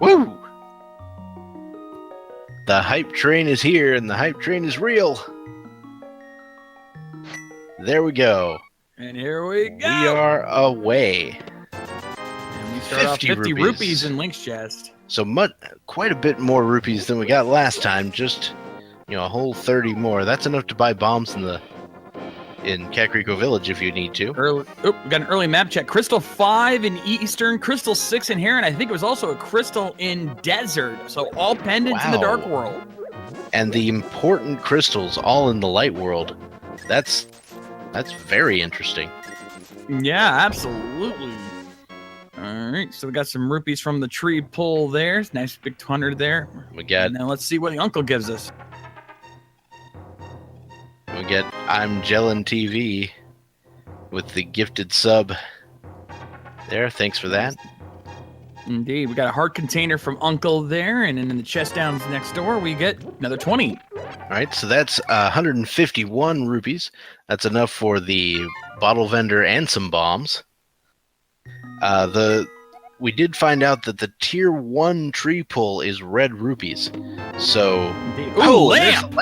Woo! The hype train is here, and the hype train is real. There we go. And here we go. We are away. And we start off 50 rupees in Link's chest. So quite a bit more rupees than we got last time. Just, a whole 30 more. That's enough to buy bombs in Kakariko Village if you need to. We got an early map check. Crystal 5 in Eastern, Crystal 6 in here, and I think it was also a crystal in Desert. So all pendants in the Dark World. And the important crystals all in the Light World. That's very interesting. Yeah, absolutely. All right, so we got some rupees from the tree pull there. Nice big 200 there. And then let's see what the uncle gives us. We get I'm Jellin TV with the gifted sub there. Thanks for that. Indeed. We got a heart container from Uncle there, and then in the chest downs next door, we get another 20. All right, so that's 151 rupees. That's enough for the bottle vendor and some bombs. We did find out that the tier 1 tree pull is red rupees. So, lamp!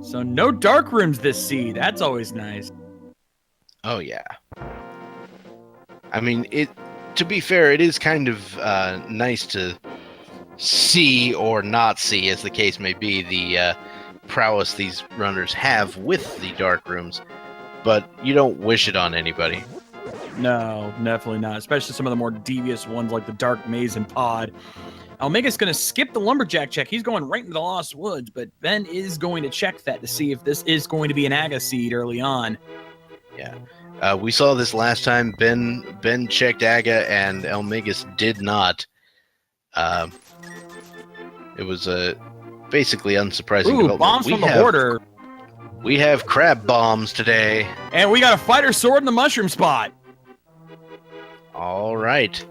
So no dark rooms this seed. That's always nice. Oh yeah. I mean, to be fair, it is kind of nice to see or not see, as the case may be, the prowess these runners have with the dark rooms, but you don't wish it on anybody. No, definitely not, especially some of the more devious ones like the Dark Maze and Pod. eLmaGus going to skip the Lumberjack check. He's going right into the Lost Woods, but Ben is going to check that to see if this is going to be an Aga seed early on. Yeah. We saw this last time. Ben checked Aga, and eLmaGus did not. It was basically unsurprising. Ooh, bombs from the Hoarder. We have crab bombs today. And we got a fighter sword in the mushroom spot. All right.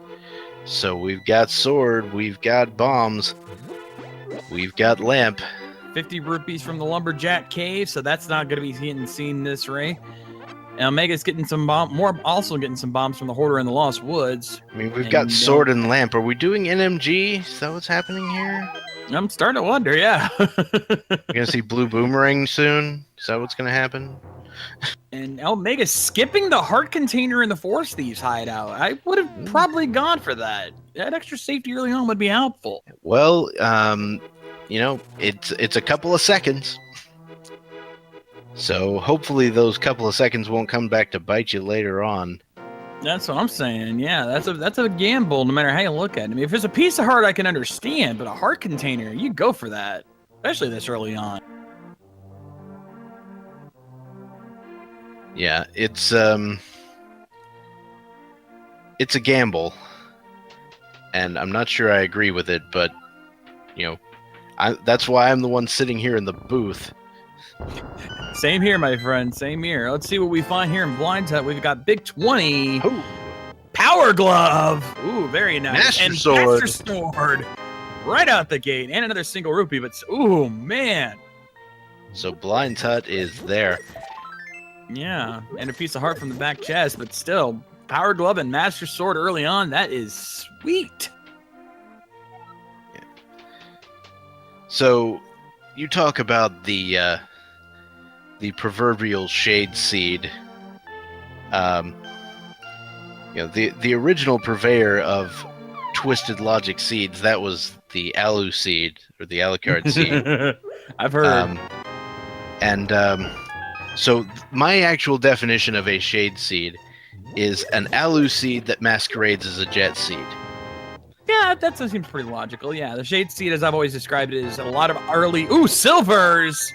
So we've got sword, we've got bombs, we've got lamp. 50 rupees from the Lumberjack Cave, so that's not going to be getting seen this ray. eLmaGus getting some also getting some bombs from the Hoarder in the Lost Woods. I mean, we've got sword and lamp. Are we doing NMG? Is that what's happening here? I'm starting to wonder, yeah. We're going to see Blue Boomerang soon? Is that what's going to happen? And eLmaGus skipping the heart container in the Forest Thieves hideout. I would have probably gone for that. That extra safety early on would be helpful. Well, it's a couple of seconds. So hopefully those couple of seconds won't come back to bite you later on. That's what I'm saying. Yeah, that's a gamble no matter how you look at it. I mean, if it's a piece of heart, I can understand, but a heart container, you go for that, especially this early on. Yeah, it's a gamble, and I'm not sure I agree with it, but that's why I'm the one sitting here in the booth. Same here, my friend. Same here. Let's see what we find here in Blind Hut. We've got Big 20. Ooh. Power Glove. Ooh, very nice. Master Sword. Master Sword. Right out the gate. And another single rupee, but ooh, man. So Blind Hut is there. Yeah, and a piece of heart from the back chest, but still, Power Glove and Master Sword early on, that is sweet. Yeah. So, you talk about the proverbial shade seed. The original purveyor of Twisted Logic seeds, that was the Alu seed, or the Alucard seed. I've heard. So my actual definition of a shade seed is an Alu seed that masquerades as a jet seed. Yeah, that seems pretty logical. Yeah, the shade seed, as I've always described it, is a lot of early... Ooh, silvers!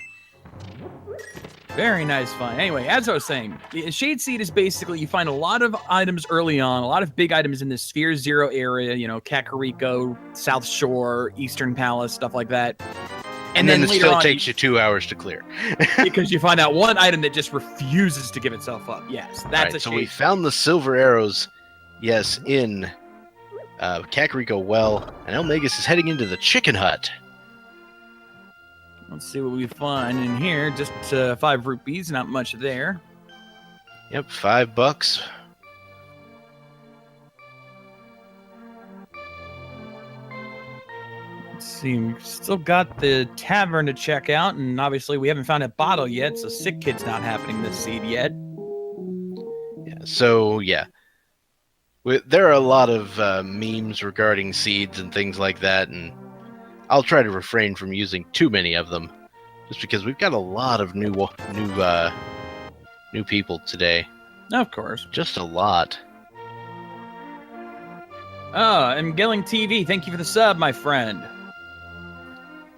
Very nice find. Anyway, as I was saying, the shade seed is basically, you find a lot of items early on, a lot of big items in the Sphere Zero area, Kakariko, South Shore, Eastern Palace, stuff like that. And then it still takes you 2 hours to clear. Because you find out one item that just refuses to give itself up. Yes, that's a shade. So we found the silver arrows, yes, in Kakariko Well, and eLmaGus is heading into the chicken hut. Let's see what we find in here. Just 5 rupees, not much there. Yep, $5. Let's see. We've still got the tavern to check out, and obviously we haven't found a bottle yet, so Sick Kid's not happening this seed yet. Yeah, so, yeah. There are a lot of memes regarding seeds and things like that, and I'll try to refrain from using too many of them, just because we've got a lot of new people today. Of course. Just a lot. And Gilling TV, thank you for the sub, my friend.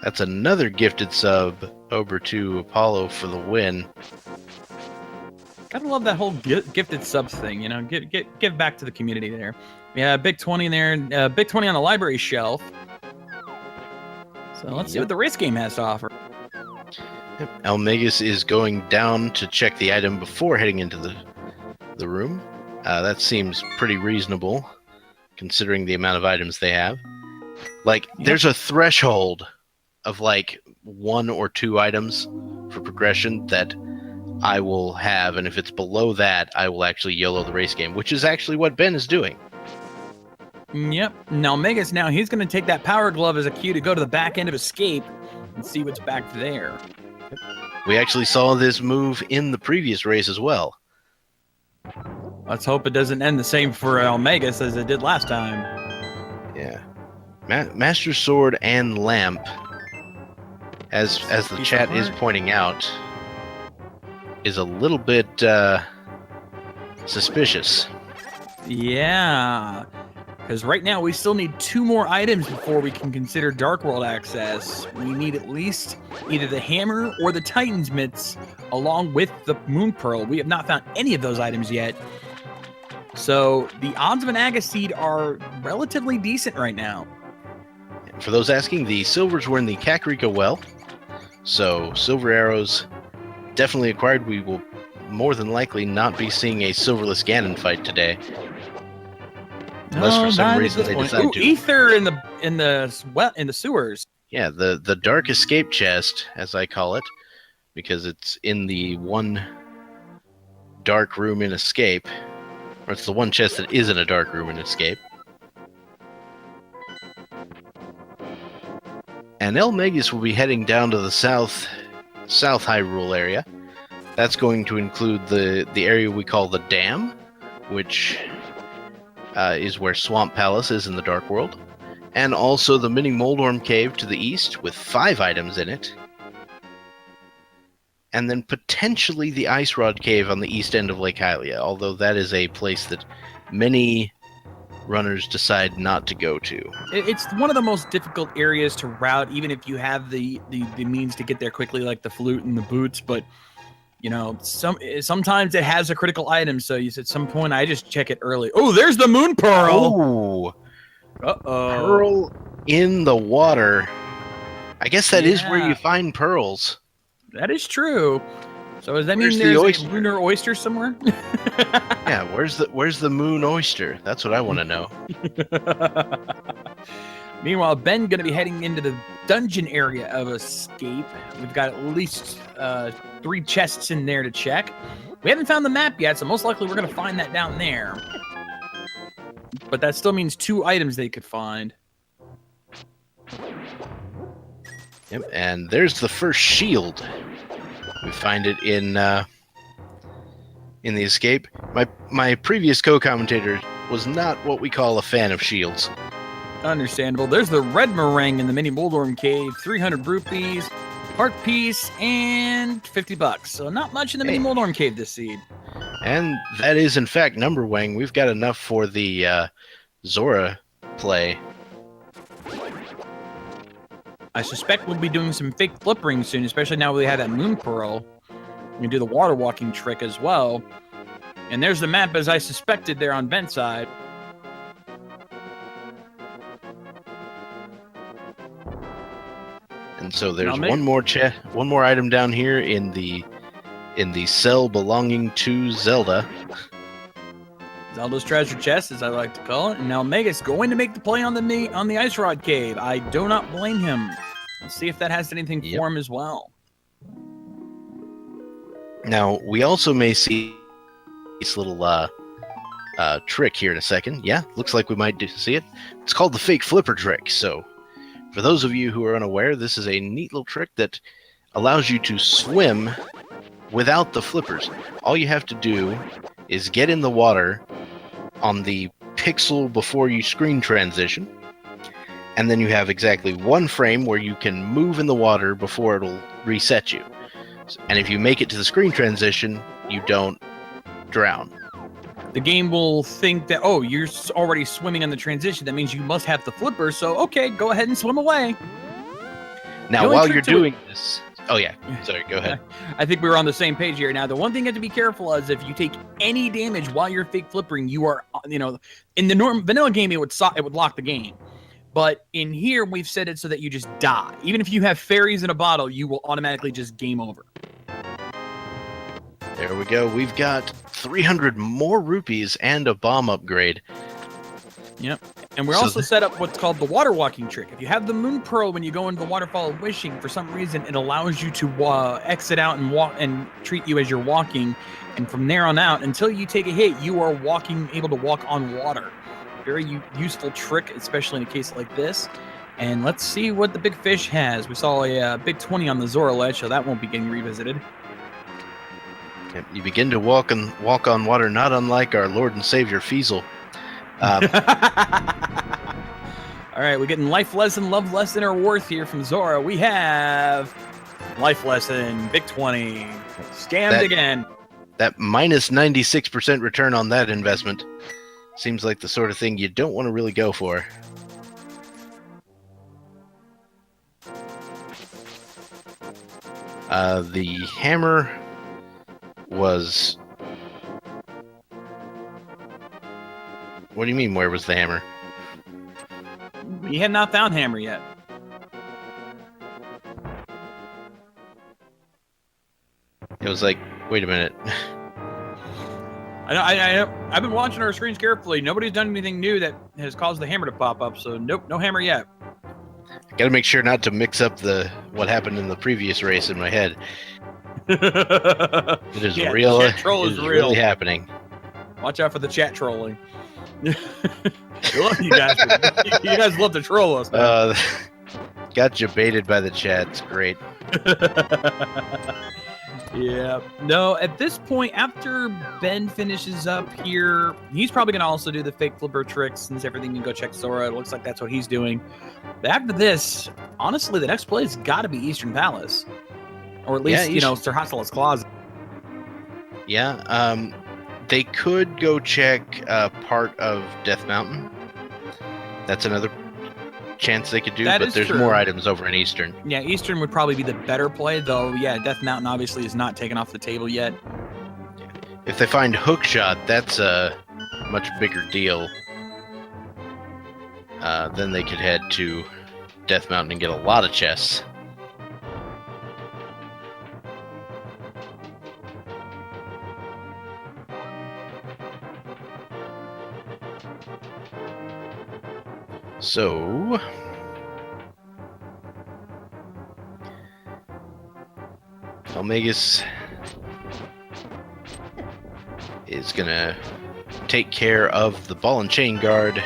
That's another gifted sub over to Apollo for the win. Gotta love that whole gifted subs thing, you know. Give back to the community there. Yeah, big 20 in there. Big 20 on the library shelf. So let's see what the race game has to offer. eLmaGus is going down to check the item before heading into the room. That seems pretty reasonable, considering the amount of items they have. Like, there's a threshold of like 1 or 2 items for progression that I will have, and if it's below that, I will actually YOLO the race game, which is actually what Ben is doing. Yep. Now, eLmaGus, now he's going to take that power glove as a cue to go to the back end of Escape and see what's back there. We actually saw this move in the previous race as well. Let's hope it doesn't end the same for eLmaGus as it did last time. Yeah. Master Sword and Lamp, as the chat is pointing out, is a little bit suspicious. Yeah. Because right now we still need 2 more items before we can consider Dark World access. We need at least either the hammer or the Titan's mitts along with the Moon Pearl. We have not found any of those items yet. So the odds of an Agus seed are relatively decent right now. For those asking, the silvers were in the Kakariko well. So silver arrows definitely acquired. We will more than likely not be seeing a silverless Ganon fight today. Unless for some reason they decide to. Ether in the sewers. Yeah, the dark escape chest, as I call it, because it's in the one dark room in Escape, or it's the one chest that is in a dark room in Escape. And eLmaGus will be heading down to the South Hyrule area. That's going to include the area we call the Dam, which is where Swamp Palace is in the Dark World, and also the Mini Moldorm Cave to the east with 5 items in it, and then potentially the Ice Rod Cave on the east end of Lake Hylia, although that is a place that many runners decide not to go to. It's one of the most difficult areas to route, even if you have the means to get there quickly, like the flute and the boots, but you know, sometimes it has a critical item, so at some point I just check it early. Oh, there's the Moon Pearl! Oh, Pearl in the water. I guess that is where you find pearls. That is true. So does that mean there's a lunar oyster somewhere? Yeah, where's the moon oyster? That's what I want to know. Meanwhile, Ben going to be heading into the dungeon area of Escape. We've got at least 3 chests in there to check. We haven't found the map yet, so most likely we're going to find that down there. But that still means 2 items they could find. Yep, and there's the first shield. We find it in the Escape. My previous co-commentator was not what we call a fan of shields. Understandable. There's the red meringue in the Mini Moldorm Cave, 300 rupees, heart piece, and $50. So not much in the Mini Moldorm Cave this seed. And that is, in fact, number Wang. We've got enough for the Zora play. I suspect we'll be doing some fake flip rings soon, especially now we have that Moon Pearl. We can do the water walking trick as well. And there's the map as I suspected there on Vent's side. And so there's one more item down here in the cell belonging to Zelda. Zelda's treasure chest, as I like to call it. And now eLmaGus going to make the play on the Ice Rod Cave. I do not blame him. Let's see if that has anything for him as well. Now, we also may see this little trick here in a second. Yeah, looks like we might see it. It's called the fake flipper trick, so For those of you who are unaware, this is a neat little trick that allows you to swim without the flippers. All you have to do is get in the water on the pixel before you screen transition, and then you have exactly one frame where you can move in the water before it'll reset you. And if you make it to the screen transition, you don't drown. The game will think that, oh, you're already swimming on the transition. That means you must have the flipper. So, okay, go ahead and swim away. Now, while you're doing this... Oh, yeah. Sorry, go ahead. I think we were on the same page here. Now, the one thing you have to be careful is if you take any damage while you're fake flippering, you are, in the vanilla game, it would lock the game. But in here, we've set it so that you just die. Even if you have fairies in a bottle, you will automatically just game over. There we go. We've got 300 more rupees and a bomb upgrade. Yep. And we're also set up what's called the water walking trick. If you have the moon pearl when you go into the waterfall of wishing, for some reason, it allows you to exit out and walk and treat you as you're walking. And from there on out, until you take a hit, you are able to walk on water. Very useful trick, especially in a case like this. And let's see what the big fish has. We saw a big 20 on the Zora ledge, so that won't be getting revisited. You begin to walk on water, not unlike our Lord and Savior Feasel. All right, we're getting life lesson, love lesson, or worth here from Zora. We have life lesson, big 20, scammed again. That minus 96% return on that investment seems like the sort of thing you don't want to really go for. The hammer was... What do you mean, where was the hammer? We had not found hammer yet. It was like, wait a minute. I've been watching our screens carefully. Nobody's done anything new that has caused the hammer to pop up, so nope, no hammer yet. I gotta make sure not to mix up what happened in the previous race in my head. It is real. Chat troll is real. Really happening. Watch out for the chat trolling. You guys love to troll us. Got you baited by the chat. It's great. Yeah. No, at this point, after Ben finishes up here, he's probably going to also do the fake flipper tricks since everything can go check Zora. It looks like that's what he's doing. But after this, honestly, the next play has got to be Eastern Palace. Or at least, Sir Hassela's Closet. Yeah. They could go check part of Death Mountain. That's another chance they could do, but there's more items over in Eastern. Yeah, Eastern would probably be the better play, though. Yeah, Death Mountain obviously is not taken off the table yet. If they find Hookshot, that's a much bigger deal. Then they could head to Death Mountain and get a lot of chests. So, eLmaGus is gonna take care of the ball and chain guard.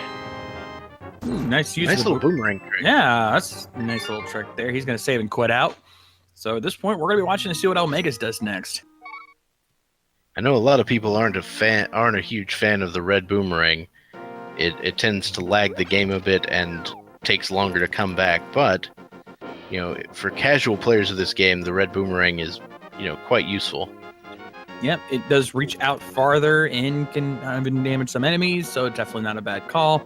Ooh, nice little boomerang trick. Yeah, that's a nice little trick there. He's gonna save and quit out. So at this point, we're gonna be watching to see what eLmaGus does next. I know a lot of people aren't a huge fan of the red boomerang. It tends to lag the game a bit and takes longer to come back, but for casual players of this game, the red boomerang is quite useful. Yep, it does reach out farther and can even damage some enemies, so definitely not a bad call.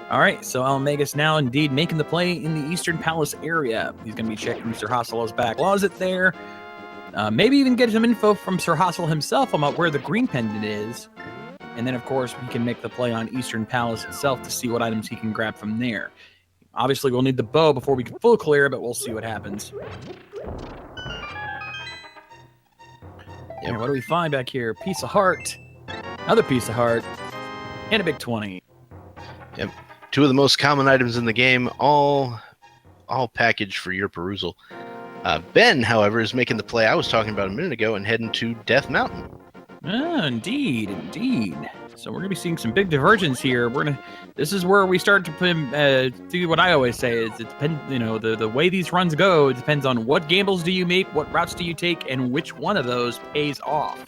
All right, so eLmaGus now indeed making the play in the Eastern Palace area. He's going to be checking Sir Hassela's back closet there. Maybe even get some info from Sir Hassela himself about where the green pendant is. And then, of course, we can make the play on Eastern Palace itself to see what items he can grab from there. Obviously, we'll need the bow before we can full clear, but we'll see what happens. Yep. What do we find back here? Piece of heart. Another piece of heart. And a big 20. Yep. Two of the most common items in the game, all packaged for your perusal. Ben, however, is making the play I was talking about a minute ago and heading to Death Mountain. Ah, indeed. So we're gonna be seeing some big divergence here. This is where we start to do what I always say is it depends. The way these runs go, it depends on what gambles do you make, what routes do you take, and which one of those pays off.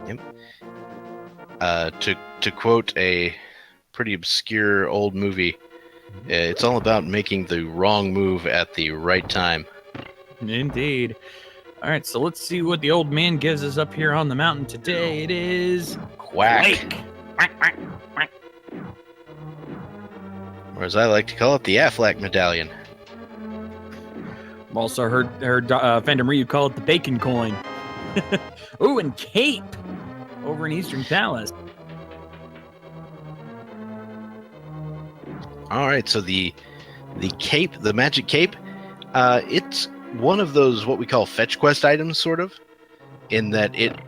Yep. To quote a pretty obscure old movie, it's all about making the wrong move at the right time. Indeed. All right, so let's see what the old man gives us up here on the mountain today. It is Quack. Or as I like to call it, the Affleck medallion. I've also heard Fandom Ryu call it the bacon coin. Ooh, and Cape over in Eastern Palace. All right, so the cape, the magic cape, it's one of those what we call fetch quest items, sort of, in that it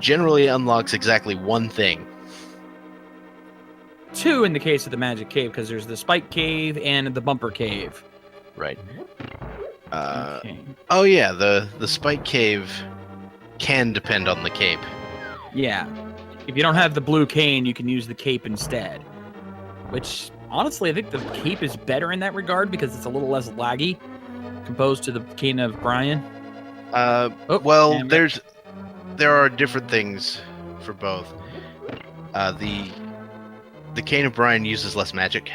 generally unlocks exactly one thing. 2 in the case of the magic cave, because there's the spike cave and the bumper cave. Right. Okay. Oh yeah, the spike cave can depend on the cape. Yeah. If you don't have the blue cane, you can use the cape instead. Which, honestly, I think the cape is better in that regard because it's a little less laggy, opposed to the cane of Brian. There are different things for both. The cane of Brian uses less magic,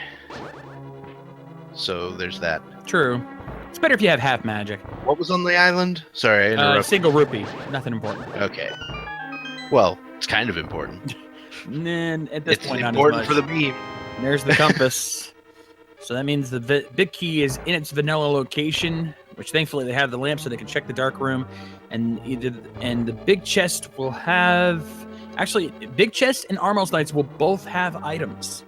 so there's that. True. It's better if you have half magic. What was on the island? Sorry, I interrupted. Single rupee. Nothing important. Okay. Well, it's kind of important. And at this point, not important as for much. the beam. There's the compass. So that means the big key is in its vanilla location, which thankfully they have the lamp so they can check the dark room. And the big chest will have... Actually, big chest and Armos Knights will both have items.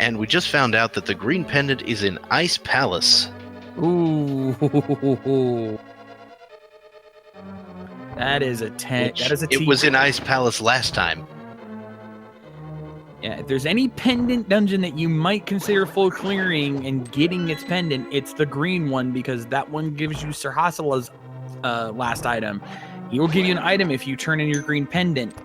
And we just found out that the green pendant is in Ice Palace. Ooh. That is a 10. That is a It was in Ice Palace last time. Yeah, if there's any pendant dungeon that you might consider full clearing and getting its pendant, it's the green one because that one gives you Sir Hassela's last item. He will give you an item if you turn in your green pendant,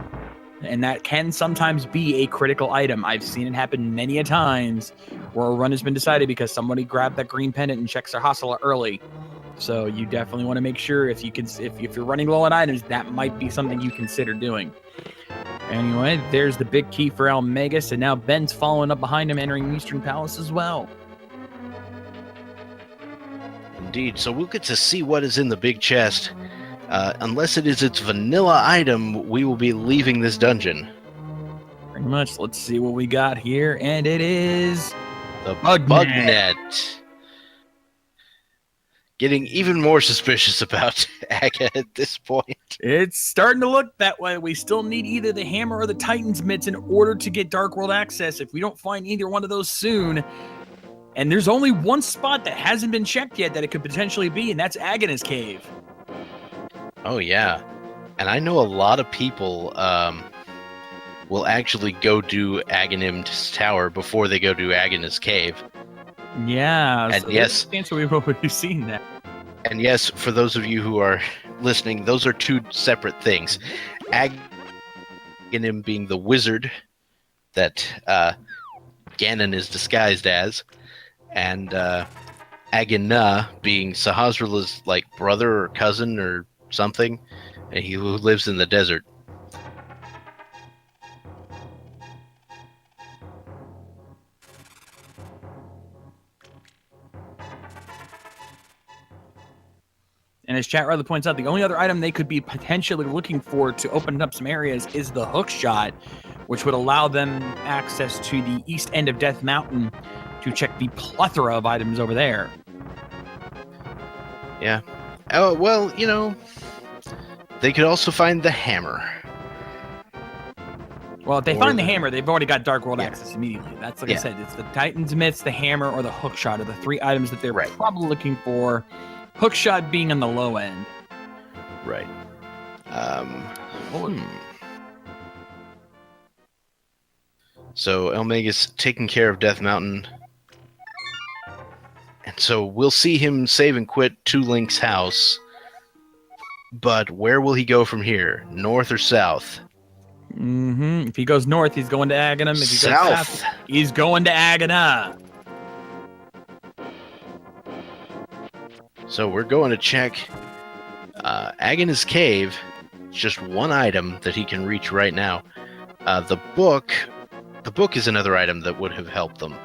and that can sometimes be a critical item. I've seen it happen many a times where a run has been decided because somebody grabbed that green pendant and checked Sir Hassela early. So you definitely want to make sure if you're running low on items, that might be something you consider doing. Anyway, there's the big key for eLmaGus, and now Ben's following up behind him, entering Eastern Palace as well. Indeed. So we'll get to see what is in the big chest. Unless it is its vanilla item, we will be leaving this dungeon. Pretty much. Let's see what we got here, and it is the bug net. Getting even more suspicious about Aga at this point. It's starting to look that way. We still need either the hammer or the Titan's mitts in order to get Dark World access. If we don't find either one of those soon, and there's only one spot that hasn't been checked yet that it could potentially be, and that's Agnes Cave. Oh, yeah. And I know a lot of people will actually go do Aghanim's Tower before they go do Agnes Cave. Yeah, and so yes, we've seen that. And yes, for those of you who are listening, those are two separate things. Aghanim being the wizard that Ganon is disguised as, and Aghanna being Sahasrah's like brother or cousin or something, and he who lives in the desert. And as chat rather points out, the only other item they could be potentially looking for to open up some areas is the hook shot, which would allow them access to the east end of Death Mountain to check the plethora of items over there. Yeah. Oh, well, you know, they could also find the hammer. Well, if they find the hammer, they've already got Dark World access immediately. That's like I said, it's the Titan's Mitts, the hammer, or the hook shot are the three items that they're probably looking for. Hook shot being on the low end. Right. So eLmaGus taking care of Death Mountain. And so we'll see him save and quit to Link's house. But where will he go from here? North or south? If he goes north, he's going to Aghanim. If he goes south, he's going to Aghanim. So we're going to check Aghanim's cave. It's just one item that he can reach right now. The book is another item that would have helped them.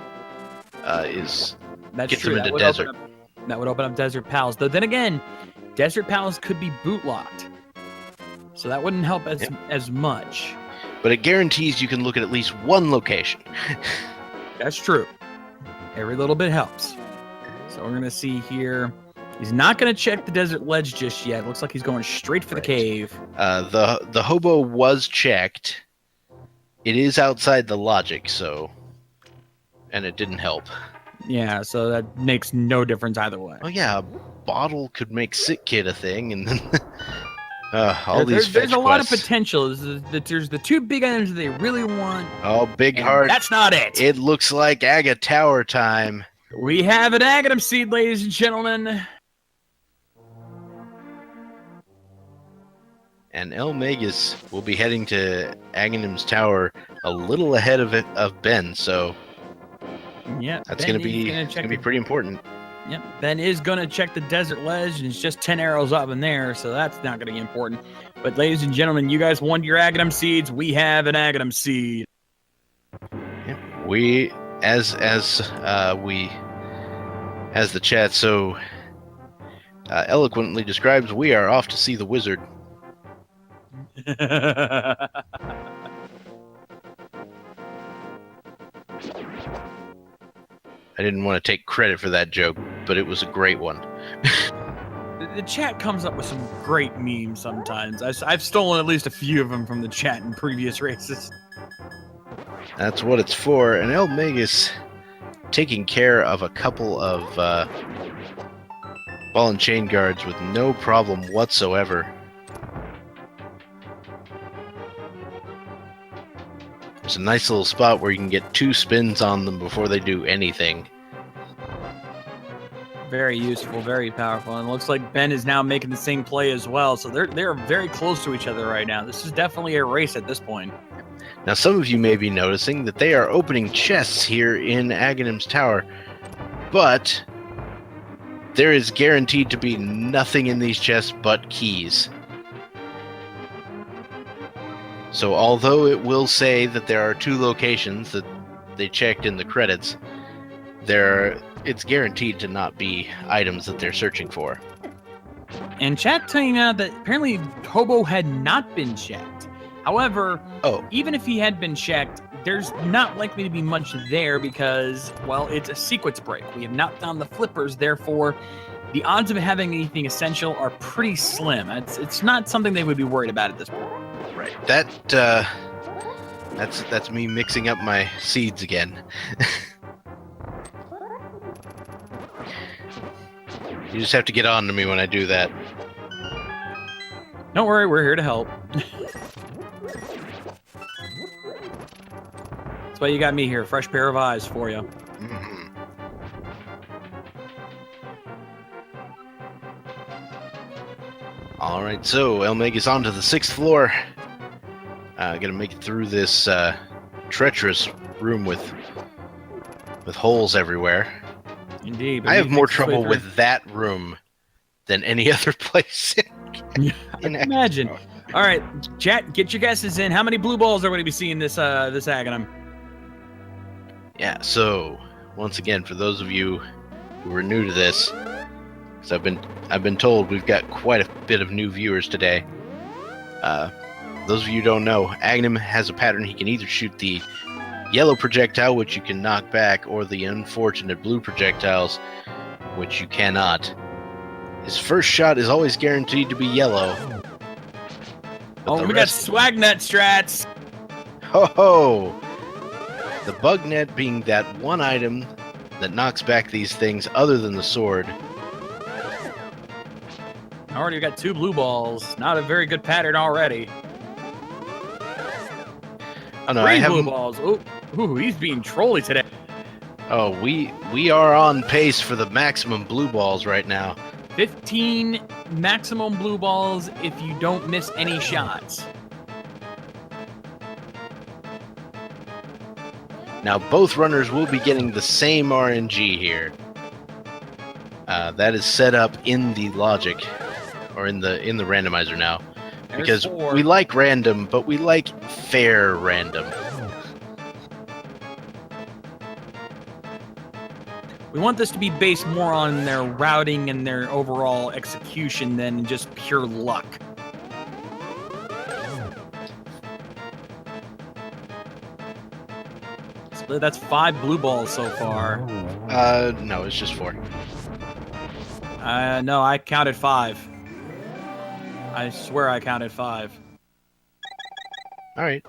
That's get true. them into desert. That would open up Desert Palace. Though then again, Desert Palace could be boot locked, so that wouldn't help as much. But it guarantees you can look at least one location. That's true. Every little bit helps. So we're going to see here. He's not going to check the desert ledge just yet. Looks like he's going straight for the cave. The hobo was checked. It is outside the logic, and it didn't help. Yeah, so that makes no difference either way. Oh yeah, a bottle could make sick kid a thing, and then there's a lot of potential. There's the two big items that they really want. Oh, big heart. That's not it. It looks like Aga Tower time. We have an Aghanim seed, ladies and gentlemen. And eLmaGus will be heading to Aghanim's tower a little ahead of Ben, so yeah, that's going to be pretty important. Yep, Ben is going to check the desert ledge, and it's just 10 arrows up in there, so that's not going to be important. But ladies and gentlemen, you guys want your Aghanim seeds? We have an Aghanim seed. Yep. We, as the chat so eloquently describes, we are off to see the wizard. I didn't want to take credit for that joke, but it was a great one. The chat comes up with some great memes sometimes. I've stolen at least a few of them from the chat in previous races. That's what it's for. And eLmaGus taking care of a couple of ball and chain guards with no problem whatsoever. It's a nice little spot where you can get 2 spins on them before they do anything. Very useful, very powerful, and it looks like Ben is now making the same play as well. So they're very close to each other right now. This is definitely a race at this point. Now, some of you may be noticing that they are opening chests here in Aghanim's tower, but there is guaranteed to be nothing in these chests but keys. So although it will say that there are 2 locations that they checked in the credits, it's guaranteed to not be items that they're searching for. And chat telling out that apparently Hobo had not been checked. However, even if he had been checked, there's not likely to be much there because, well, it's a sequence break. We have not found the flippers, therefore the odds of having anything essential are pretty slim. It's not something they would be worried about at this point. Right. That's me mixing up my seeds again. You just have to get on to me when I do that. Don't worry, we're here to help. That's why you got me here. Fresh pair of eyes for you. Mm-hmm. All right, so eLmaGus on to the 6th floor. Gonna make it through this treacherous room with holes everywhere. Indeed. I have more trouble with that room than any other place. Imagine. All right, chat, get your guesses in. How many blue balls are we going to be seeing this Aghanim? Yeah. So once again, for those of you who are new to this, because I've been told we've got quite a bit of new viewers today. Those of you who don't know, Aghanim has a pattern. He can either shoot the yellow projectile, which you can knock back, or the unfortunate blue projectiles, which you cannot. His first shot is always guaranteed to be yellow. We got swag net strats. Ho ho! The bug net being that one item that knocks back these things other than the sword. Already got 2 blue balls. Not a very good pattern already. Oh no, 3 blue balls. Ooh, he's being trolly today. Oh, we are on pace for the maximum blue balls right now. 15 maximum blue balls if you don't miss any shots. Now, both runners will be getting the same RNG here. That is set up in the logic, or in the randomizer now. There's Because 4. we like random, but we like fair random. We want this to be based more on their routing and their overall execution than just pure luck. So that's 5 blue balls so far. No, it's just 4. No, I counted 5. I swear I counted 5. All right.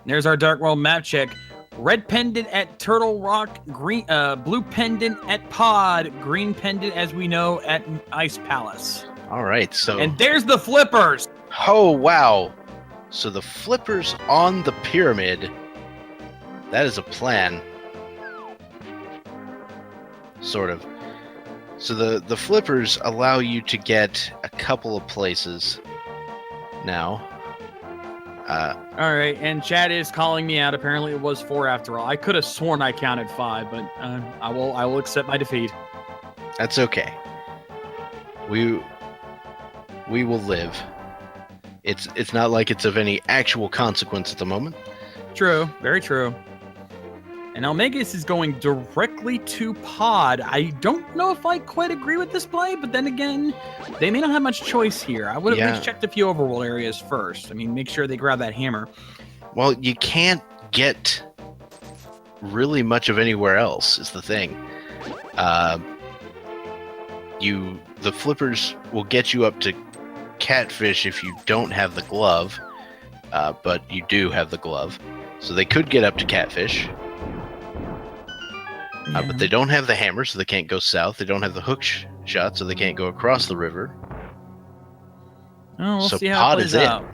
There's our Dark World map check. Red pendant at Turtle Rock, green, blue pendant at Pod, green pendant, as we know, at Ice Palace. All right, so... And there's the flippers! Oh, wow. So the flippers on the pyramid, that is a plan. Sort of. So the flippers allow you to get a couple of places now. All right, and Chad is calling me out. Apparently it was 4 after all. I could have sworn I counted 5, but I will accept my defeat. That's okay. We will live. It's not like it's of any actual consequence at the moment. True, very true. And eLmaGus is going directly to Pod. I don't know if I quite agree with this play, but then again, they may not have much choice here. I would have at least checked a few overworld areas first. I mean, make sure they grab that hammer. Well, you can't get really much of anywhere else, is the thing. The flippers will get you up to Catfish if you don't have the glove, but you do have the glove. So they could get up to Catfish. But they don't have the hammer, so they can't go south. They don't have the hook shot, so they can't go across the river. Oh, we'll so see how Pod it plays is out.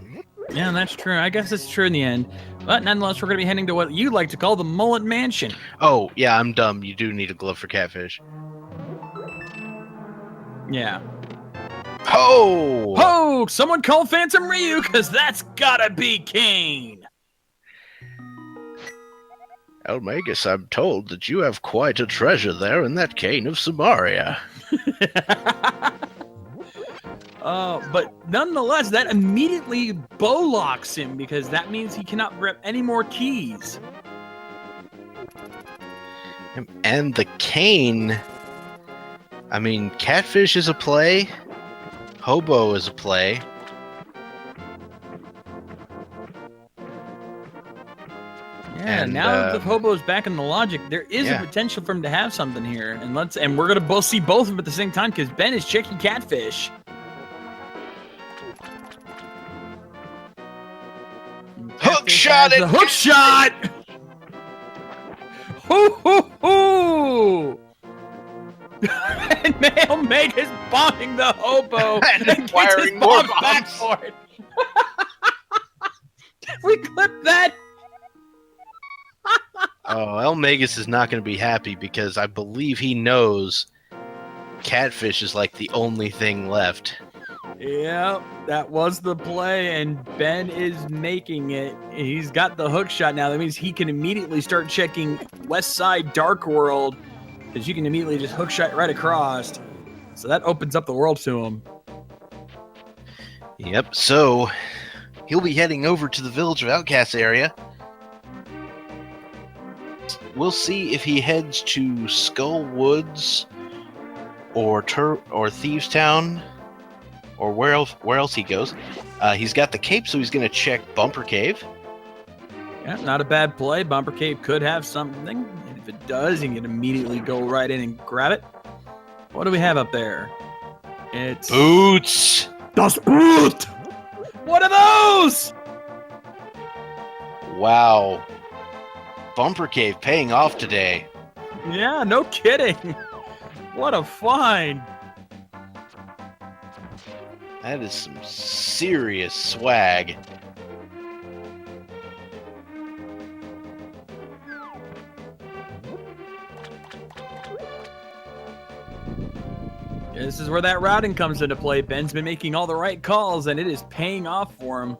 Yeah, that's true. I guess it's true in the end. But nonetheless, we're going to be heading to what you like to call the Mullet Mansion. Oh, yeah, I'm dumb. You do need a glove for Catfish. Yeah. Ho! Ho! Someone call Phantom Ryu, because that's gotta be Kane. eLmaGus, I'm told that you have quite a treasure there in that cane of Samaria. But nonetheless, that immediately bow locks him because that means he cannot grab any more keys. And the cane, I mean, Catfish is a play, Hobo is a play. Yeah, and now that the Hobo's back in the logic, there is a potential for him to have something here. And we're gonna both see both of them at the same time because Ben is checking Catfish. Hook shot it! The hook shot! Hoo hoo hoo! And eLmaGus bombing the Hobo and firing more bombs back for it. We clipped that. Oh, eLmaGus is not going to be happy because I believe he knows Catfish is like the only thing left. Yeah, that was the play, and Ben is making it. He's got the hook shot now. That means he can immediately start checking West Side Dark World, because you can immediately just hook shot right across. So that opens up the world to him. Yep, so he'll be heading over to the Village of Outcasts area. We'll see if he heads to Skull Woods or Thieves Town or where else he goes. He's got the cape, so he's going to check Bumper Cave. Yeah, not a bad play. Bumper Cave could have something. And if it does, he can immediately go right in and grab it. What do we have up there? It's Boots! Das Boot! What are those? Wow. Bumper Cave paying off today. Yeah, no kidding. What a find. That is some serious swag. This is where that routing comes into play. Ben's been making all the right calls, and it is paying off for him.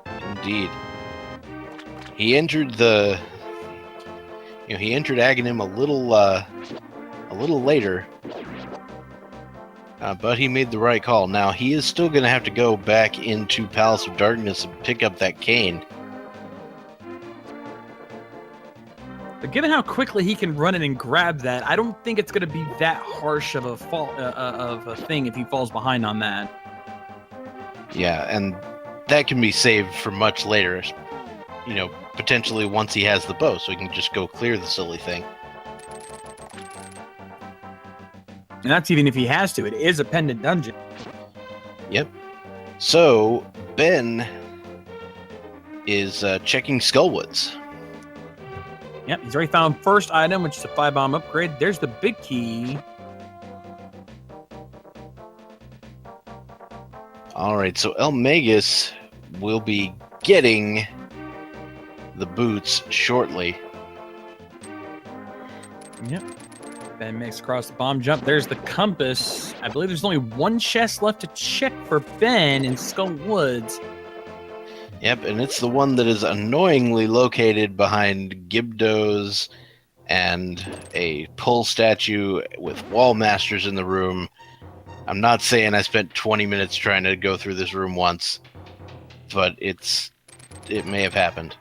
Indeed. He entered the, he entered Aghanim a little later, but he made the right call. Now he is still going to have to go back into Palace of Darkness and pick up that cane. But given how quickly he can run in and grab that, I don't think it's going to be that harsh of a fall of a thing if he falls behind on that. Yeah, and that can be saved for much later. Potentially once he has the bow, so he can just go clear the silly thing. And that's even if he has to. It is a pendant dungeon. Yep. So Ben is checking Skullwoods. Yep, he's already found first item, which is a 5-bomb upgrade. There's the big key. All right, so eLmaGus will be getting the boots shortly. Yep. Ben makes across the bomb jump. There's the compass. I believe there's only one chest left to check for Ben in Skull Woods. Yep, and it's the one that is annoyingly located behind Gibdos and a pull statue with wall masters in the room. I'm not saying I spent 20 minutes trying to go through this room once, but it may have happened.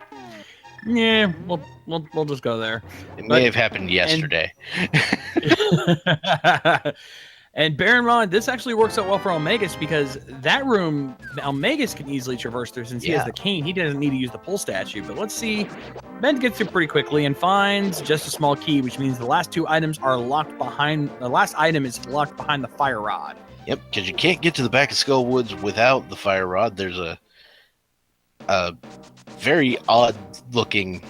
Yeah, we'll just go there. It may have happened yesterday. And bear in mind, this actually works out well for eLmaGus because that room, eLmaGus can easily traverse through since he has the cane. He doesn't need to use the pull statue. But let's see. Ben gets through pretty quickly and finds just a small key, which means the last two items are locked behind. The last item is locked behind the fire rod. Yep, because you can't get to the back of Skull Woods without the fire rod. There's a very odd-looking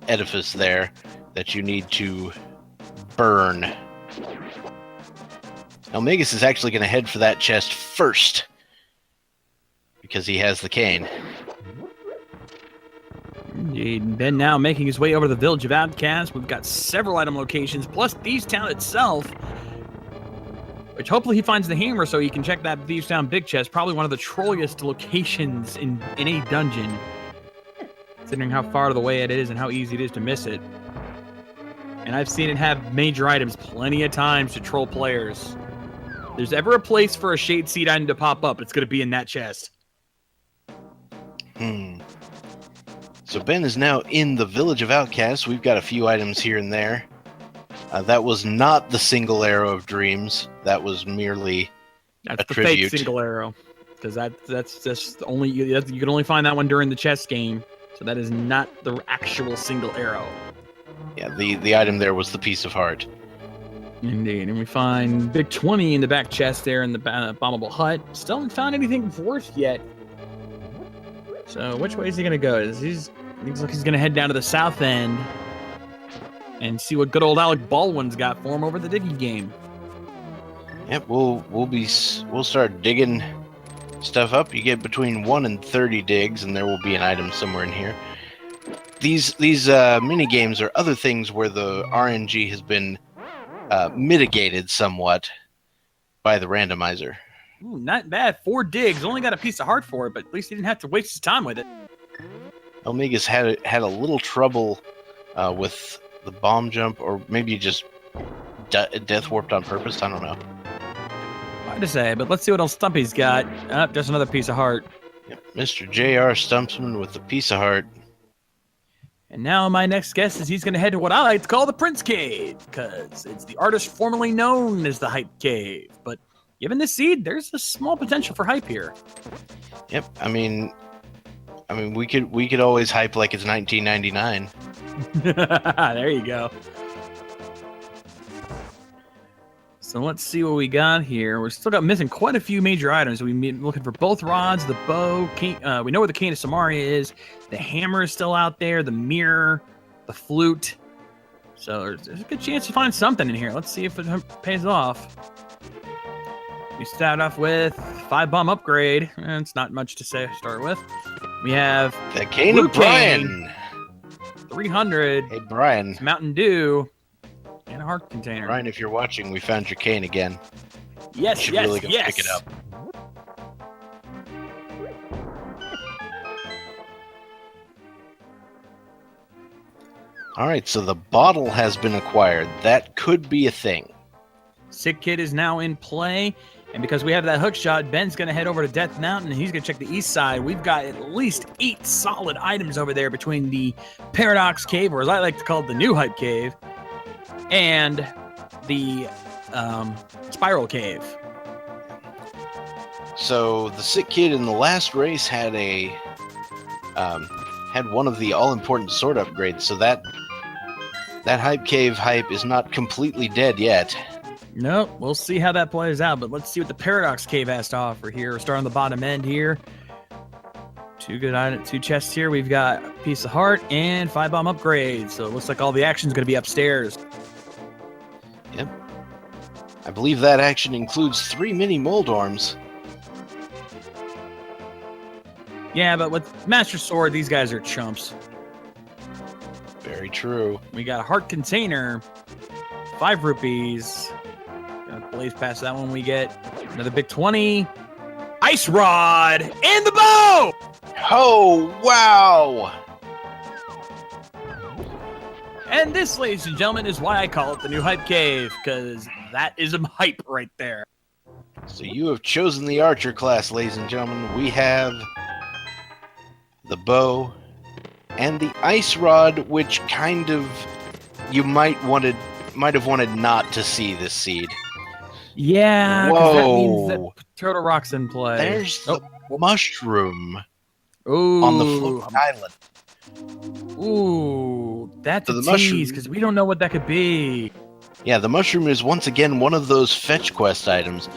edifice there that you need to burn. eLmaGus is actually going to head for that chest first because he has the cane. Indeed. Ben now making his way over to the Village of Outcasts. We've got several item locations, plus Thieves Town itself, which hopefully he finds the hammer so he can check that Thieves Town big chest. Probably one of the trolliest locations in any dungeon, considering how far the way it is and how easy it is to miss it. And I've seen it have major items plenty of times to troll players. If there's ever a place for a Shade Seed item to pop up, it's going to be in that chest. So Ben is now in the Village of Outcasts. We've got a few items here and there. That was not the single arrow of dreams. That was merely That's a the tribute. fake single arrow. Because that's just only you can only find that one during the chess game. So that is not the actual single arrow. Yeah, the item there was the piece of heart. Indeed. And we find Big 20 in the back chest there in the bombable hut. Still haven't found anything worth yet. So which way is he going to go? Looks like he's going to head down to the south end and see what good old Alec Baldwin's got for him over the digging game. Yep, we'll start digging stuff up. You get between 1 and 30 digs, and there will be an item somewhere in here. These mini games are other things where the RNG has been mitigated somewhat by the randomizer. Ooh, not bad. 4 digs. Only got a piece of heart for it, but at least he didn't have to waste his time with it. eLmaGus had a little trouble with the bomb jump, or maybe just death warped on purpose. I don't know. Hard to say, but let's see what else Stumpy's got. Just another piece of heart. Yep, Mr. J.R. Stumpsman with the piece of heart. And now my next guess is he's going to head to what I like to call the Prince Cave, because it's the artist formerly known as the Hype Cave. But given this seed, there's a small potential for hype here. Yep, I mean, we could always hype like it's 1999. There you go. So let's see what we got here. We're still missing quite a few major items. We're looking for both rods, the bow. We know where the cane of Samaria is. The hammer is still out there. The mirror, the flute. So there's a good chance to find something in here. Let's see if it pays off. We start off with 5-bomb upgrade. It's not much to start with. We have the cane of Brian. 300. Hey, Brian. It's Mountain Dew. And a heart container. Brian, if you're watching, we found your cane again. Yes, you should yes, really go yes. pick it up. All right, so the bottle has been acquired. That could be a thing. Sick Kid is now in play. And because we have that hook shot, Ben's going to head over to Death Mountain, and he's going to check the east side. We've got at least 8 solid items over there between the Paradox Cave, or as I like to call it, the New Hype Cave, and the Spiral Cave. So the Sick Kid in the last race had had one of the all-important sword upgrades, so that Hype Cave hype is not completely dead yet. Nope, we'll see how that plays out, but let's see what the Paradox Cave has to offer here. We're starting on the bottom end here. 2 good items, 2 chests here. We've got a piece of heart and 5 bomb upgrades, so it looks like all the action's going to be upstairs. Yep. I believe that action includes 3 mini Moldorms. Yeah, but with Master Sword, these guys are chumps. Very true. We got a heart container, 5 rupees. Gonna blaze past that one. We get another big 20. Ice rod and the bow! Oh, wow! And this, ladies and gentlemen, is why I call it the New Hype Cave, because that is a hype right there. So you have chosen the archer class, ladies and gentlemen. We have the bow and the ice rod, which kind of you might have wanted not to see this seed. Yeah, because that means that Turtle Rock's in play. There's the mushroom Ooh. on the floating island. Ooh, that's So a the tease, because we don't know what that could be. Yeah, the mushroom is once again one of those fetch quest items.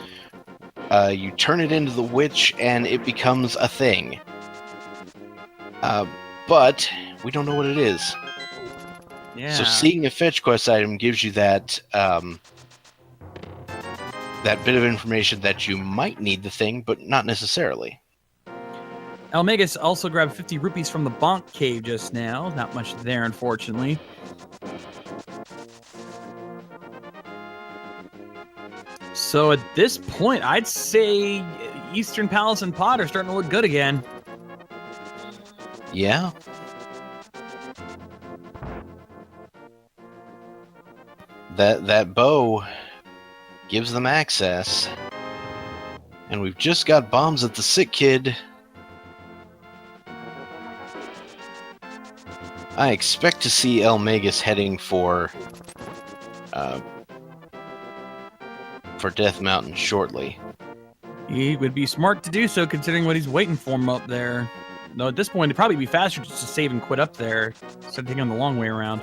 You turn it into the witch, and it becomes a thing. But we don't know what it is. Yeah. So seeing a fetch quest item gives you that that bit of information that you might need the thing, but not necessarily. eLmaGus also grabbed 50 rupees from the Bonk Cave just now. Not much there, unfortunately. So at this point, I'd say Eastern Palace and Pod are starting to look good again. Yeah. That bow gives them access. And we've just got bombs at the Sick Kid. I expect to see eLmaGus heading for Death Mountain shortly. He would be smart to do so, considering what he's waiting for him up there. Though at this point, it'd probably be faster just to save and quit up there, instead of taking the long way around.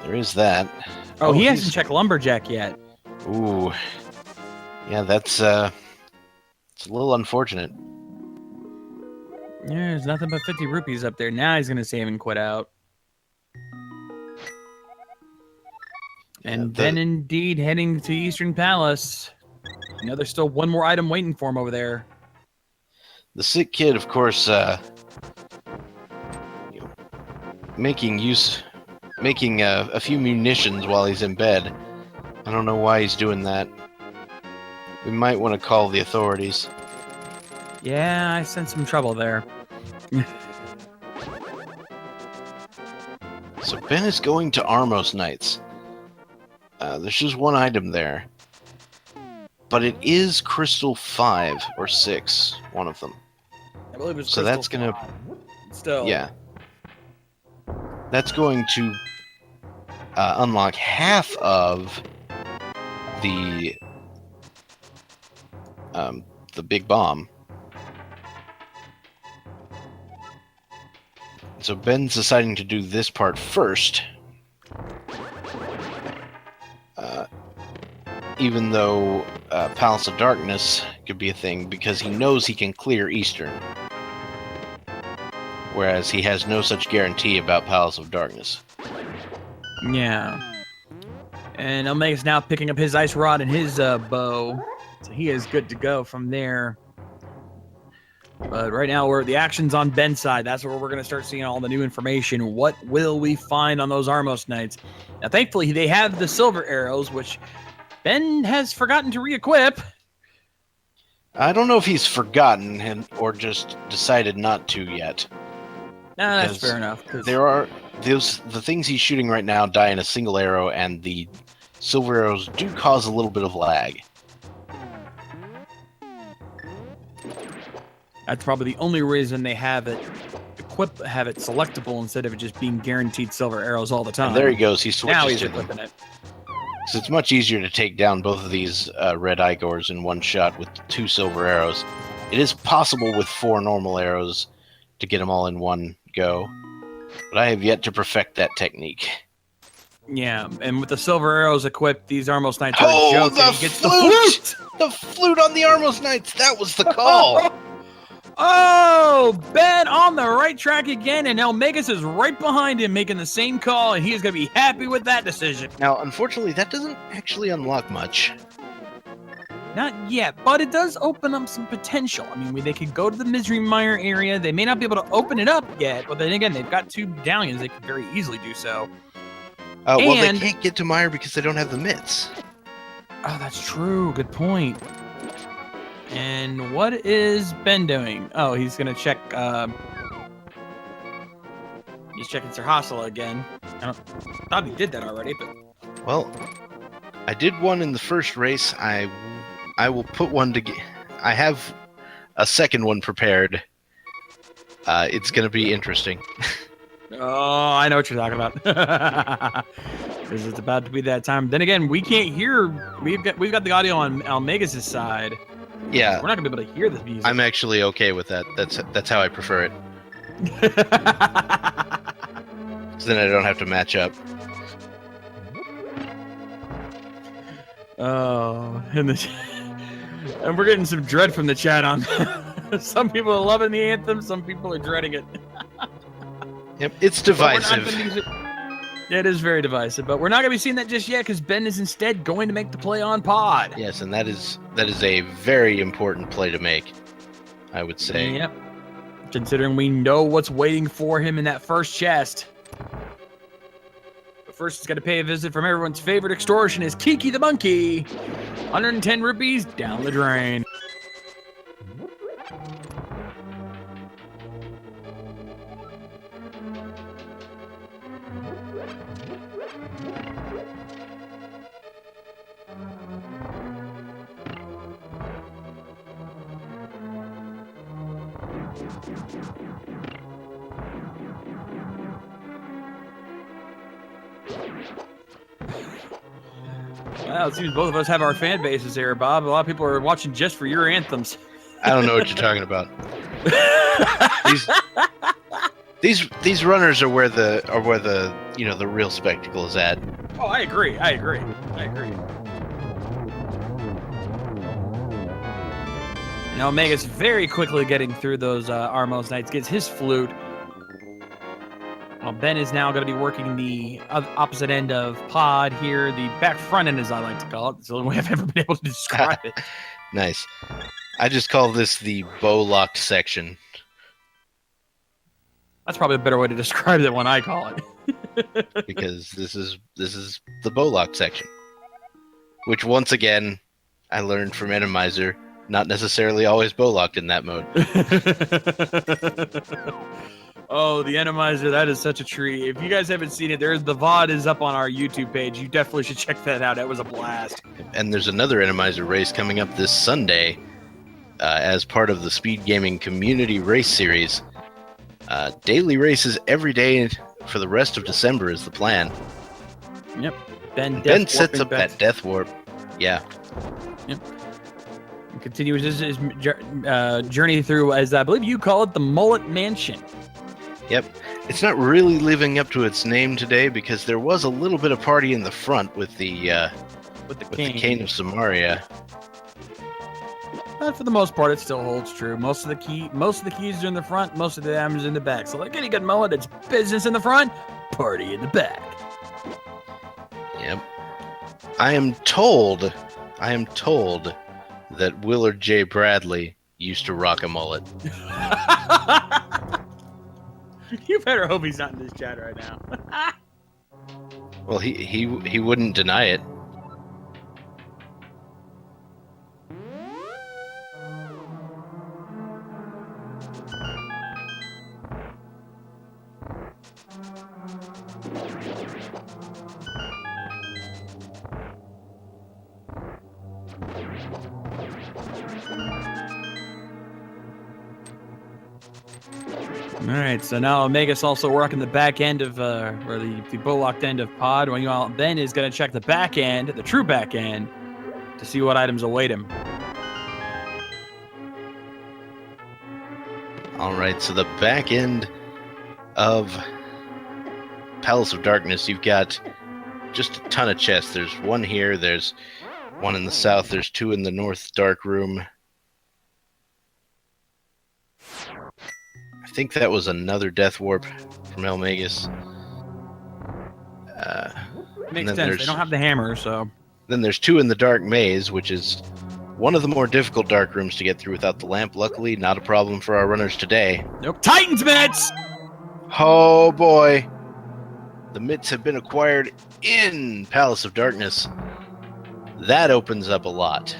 There is that. Oh, he hasn't checked Lumberjack yet. Ooh. Yeah, it's a little unfortunate. Yeah, there's nothing but 50 rupees up there. Now he's going to save and quit out. And then indeed heading to Eastern Palace. You know, there's still one more item waiting for him over there. The Sick Kid, of course, making a few munitions while he's in bed. I don't know why he's doing that. We might want to call the authorities. Yeah, I sense some trouble there. So Ben is going to Armos Knights. There's just one item there. But it is Crystal 5 or 6, one of them. I believe it's so that's going to... Still. Yeah. That's going to unlock half of the big bomb. So Ben's deciding to do this part first. Even though Palace of Darkness could be a thing, because he knows he can clear Eastern. Whereas he has no such guarantee about Palace of Darkness. Yeah. And eLmaGus now picking up his ice rod and his bow. So he is good to go from there. But right now, the action's on Ben's side. That's where we're going to start seeing all the new information. What will we find on those Armos Knights? Now, thankfully, they have the silver arrows, which Ben has forgotten to re-equip. I don't know if he's forgotten or just decided not to yet. That's Because fair enough. 'Cause there are the things he's shooting right now die in a single arrow, and the silver arrows do cause a little bit of lag. that's probably the only reason they have it selectable instead of it just being guaranteed silver arrows all the time. And there he goes. He switches Now he's to them. equipping it. So it's much easier to take down both of these red Igors in one shot with 2 silver arrows. It is possible with 4 normal arrows to get them all in one go, but I have yet to perfect that technique. Yeah, and with the silver arrows equipped, these Armos Knights are a Oh, joke. the And he gets flute! The flute on the Armos Knights! That was the call! Oh, Ben on the right track again, and eLmaGus is right behind him making the same call, and he is going to be happy with that decision. Now, unfortunately, that doesn't actually unlock much. Not yet, but it does open up some potential. I mean, they could go to the Misery Mire area. They may not be able to open it up yet, but then again, they've got 2 medallions. They could very easily do so. Well, they And- can't get to Mire because they don't have the mitts. Oh, that's true. Good point. And what is Ben doing? Oh, he's going to check... he's checking Sir Hassela again. I thought he did that already, but... Well, I did one in the first race. I will put one to... I have a second one prepared. It's going to be interesting. Oh, I know what you're talking about. Because it's about to be that time. Then again, we can't hear. We've got the audio on eLmaGus' side. Yeah, We're not gonna be able to hear the music. I'm actually okay with that. That's how I prefer it. So then I don't have to match up. Oh, and we're getting some dread from the chat on. Some people are loving the anthem. Some people are dreading it. Yep, it's divisive. It is very divisive, but we're not going to be seeing that just yet because Ben is instead going to make the play on pod. Yes, and that is a very important play to make, I would say. Yep. Considering we know what's waiting for him in that first chest. But first, he's got to pay a visit from everyone's favorite extortionist, Kiki the Monkey. 110 rupees down the drain. Well, it seems both of us have our fan bases here, Bob. A lot of people are watching just for your anthems. I don't know what you're talking about. These runners are where the the real spectacle is at. Oh, I agree. Now, Omega's very quickly getting through those Armos Knights, gets his flute. Well, Ben is now going to be working the opposite end of pod here, the back front end, as I like to call it. It's the only way I've ever been able to describe it. Nice. I just call this the bow-locked section. That's probably a better way to describe it when I call it. Because this is the bow-locked section. Which, once again, I learned from Randomizer, not necessarily always bow-locked in that mode. Oh, the Randomizer, that is such a treat. If you guys haven't seen it, the VOD is up on our YouTube page. You definitely should check that out. That was a blast. And there's another Randomizer race coming up this Sunday as part of the Speed Gaming Community Race Series. Daily races every day for the rest of December is the plan. Yep. Ben sets up that death warp. Yeah. Yep. And continues his journey through, as I believe you call it, the Mullet Mansion. Yep. It's not really living up to its name today because there was a little bit of party in the front with the Cane of Samaria. But for the most part, it still holds true. Most of the keys are in the front, most of the items in the back. So like any good mullet, it's business in the front, party in the back. Yep. I am told that Willard J. Bradley used to rock a mullet. You better hope he's not in this chat right now. Well, he wouldn't deny it. All right, so now Omega's also working the back end of, or the bow-locked end of pod, while Ben is going to check the back end, the true back end, to see what items await him. All right, so the back end of Palace of Darkness, you've got just a ton of chests. There's one here, there's one in the south, there's two in the north dark room. I think that was another death warp from eLmaGus. Makes sense. They don't have the hammer, so. Then there's two in the dark maze, which is one of the more difficult dark rooms to get through without the lamp. Luckily, not a problem for our runners today. Nope. Titans mitts! Oh boy. The mitts have been acquired in Palace of Darkness. That opens up a lot.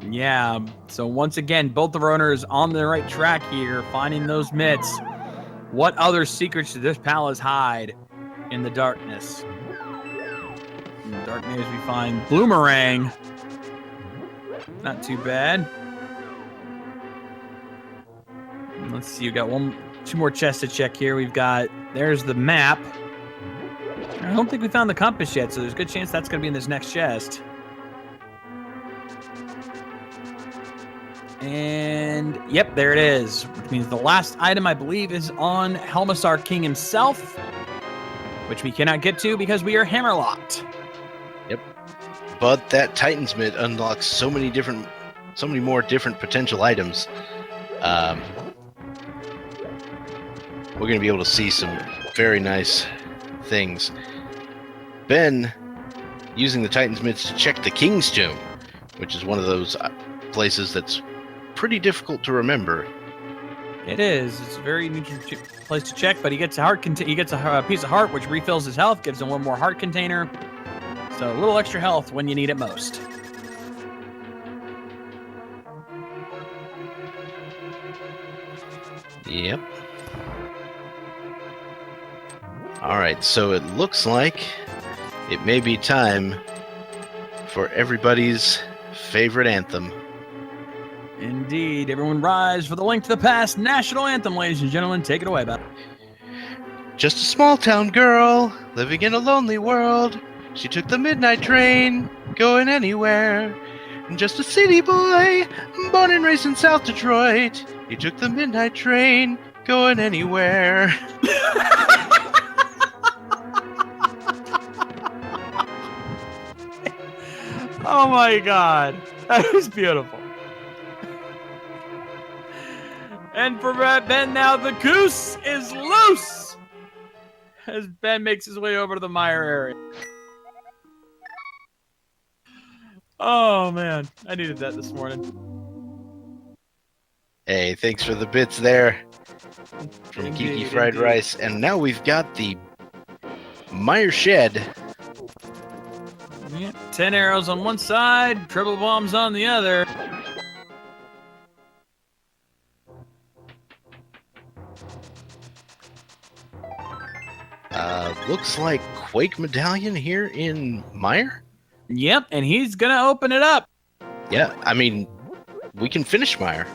Yeah, so once again, both the runners on the right track here, finding those mitts. What other secrets does this palace hide in the darkness? In the dark maze, we find Bloomerang. Not too bad. Let's see, we've got two more chests to check here. There's the map. I don't think we found the compass yet, so there's a good chance that's going to be in this next chest. And, yep, there it is. Which means the last item, I believe, is on Helmassar King himself, which we cannot get to because we are hammerlocked. Yep. But that Titan's Mitt unlocks so many more different potential items. We're going to be able to see some very nice things. Ben, using the Titan's Mitts to check the King's Tomb, which is one of those places that's pretty difficult to remember. It is. It's a very interesting place to check, but he gets a piece of heart, which refills his health, gives him one more heart container. So a little extra health when you need it most. Yep. All right, so it looks like it may be time for everybody's favorite anthem. Indeed. Everyone rise for the Link to the Past national anthem, ladies and gentlemen. Take it away, Bob. Just a small town girl living in a lonely world. She took the midnight train, going anywhere. Just a city boy, born and raised in South Detroit. He took the midnight train, going anywhere. Oh my God. That was beautiful. And for Ben now, the goose is loose as Ben makes his way over to the mire area. Oh, man. I needed that this morning. Hey, thanks for the bits there from Indeed, Kiki Fried indeed. Rice. And now we've got the Mire Shed. Yeah, 10 arrows on one side, triple bombs on the other. Looks like Quake Medallion here in Mire? Yep, and he's going to open it up. Yeah, I mean, we can finish Mire.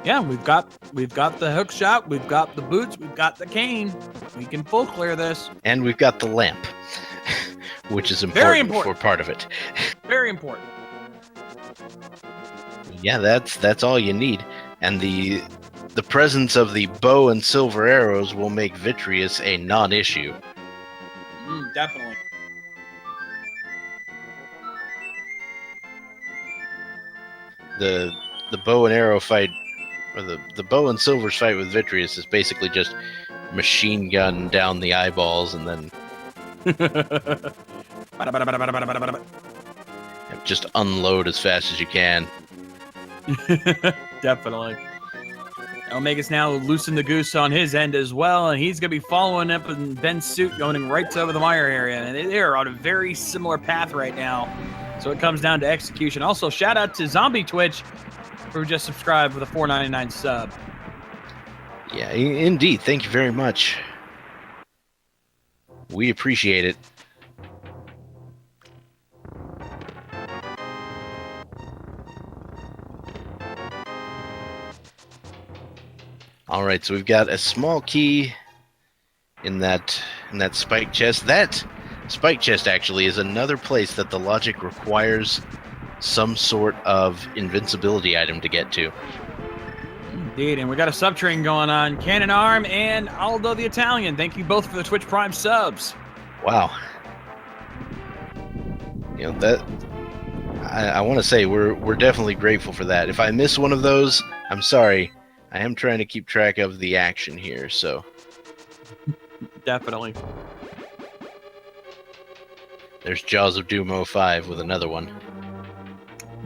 Yeah, we've got the hook shot, we've got the boots, we've got the cane. We can full clear this. And we've got the lamp, which is Very important for important. part of it. Very important. Yeah, that's all you need. And the presence of the bow and silver arrows will make Vitreous a non-issue. Definitely. The bow and arrow fight, or the bow and silver's fight with Vitreous is basically just machine gun down the eyeballs and then just unload as fast as you can. Definitely. Omega's now loosened the goose on his end as well, and he's going to be following up in Ben's suit, going right over the mire area. And they are on a very similar path right now. So it comes down to execution. Also, shout out to Zombie Twitch, who just subscribed with a $4.99 sub. Yeah, indeed. Thank you very much. We appreciate it. All right, so we've got a small key in that spike chest. That spike chest actually is another place that the logic requires some sort of invincibility item to get to. Indeed, and we got a sub train going on. Cannon Arm and Aldo the Italian. Thank you both for the Twitch Prime subs. Wow. You know that I want to say we're definitely grateful for that. If I miss one of those, I'm sorry. I am trying to keep track of the action here, so Definitely. there's Jaws of Doom 05 with another one.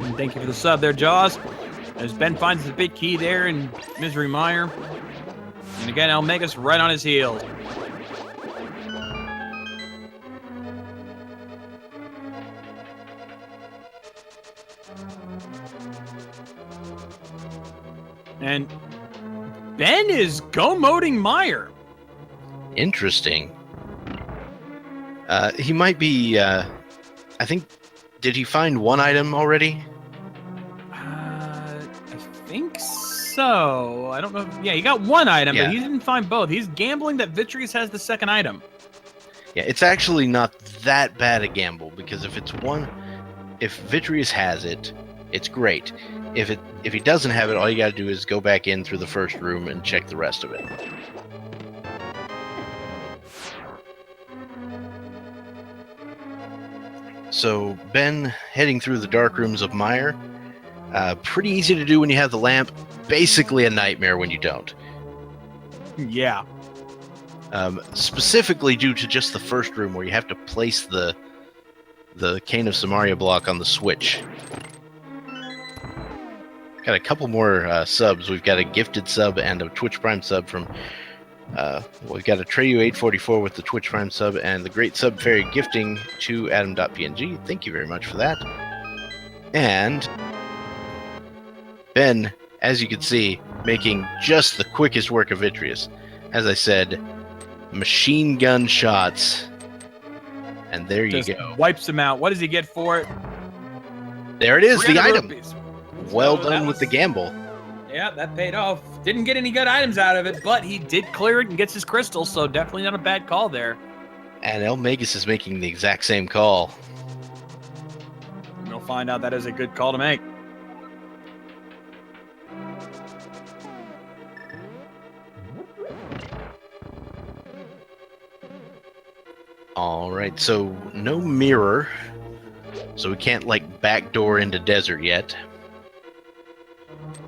And thank you for the sub there, Jaws. As Ben finds the big key there in Misery Mire. And again, eLmaGus right on his heels. And Ben is go-moding Mire. Interesting. He might be, I think, did he find one item already? I think so. I don't know. Yeah, he got one item, Yeah. but he didn't find both. He's gambling that Vitreous has the second item. Yeah, it's actually not that bad a gamble, because if Vitreous has it, it's great. If he doesn't have it, all you gotta do is go back in through the first room and check the rest of it. So Ben heading through the dark rooms of Mire, pretty easy to do when you have the lamp. Basically a nightmare when you don't. Yeah. Specifically due to just the first room where you have to place the Cane of Samaria block on the switch. Got a couple more subs. We've got a gifted sub and a Twitch Prime sub from. We've got a Treyu844 with the Twitch Prime sub and the Great Sub Fairy gifting to Adam.png. Thank you very much for that. And Ben, as you can see, making just the quickest work of Vitreous. As I said, machine gun shots. And there you Just go. wipes him out. What does he get for it? There it is, the 300 item. rupees. Well So done with the gamble. Yeah, that paid off. Didn't get any good items out of it, but he did clear it and gets his crystal, so definitely not a bad call there. And eLmaGus is making the exact same call. We'll find out that is a good call to make. All right, so no mirror. So we can't, like, backdoor into desert yet.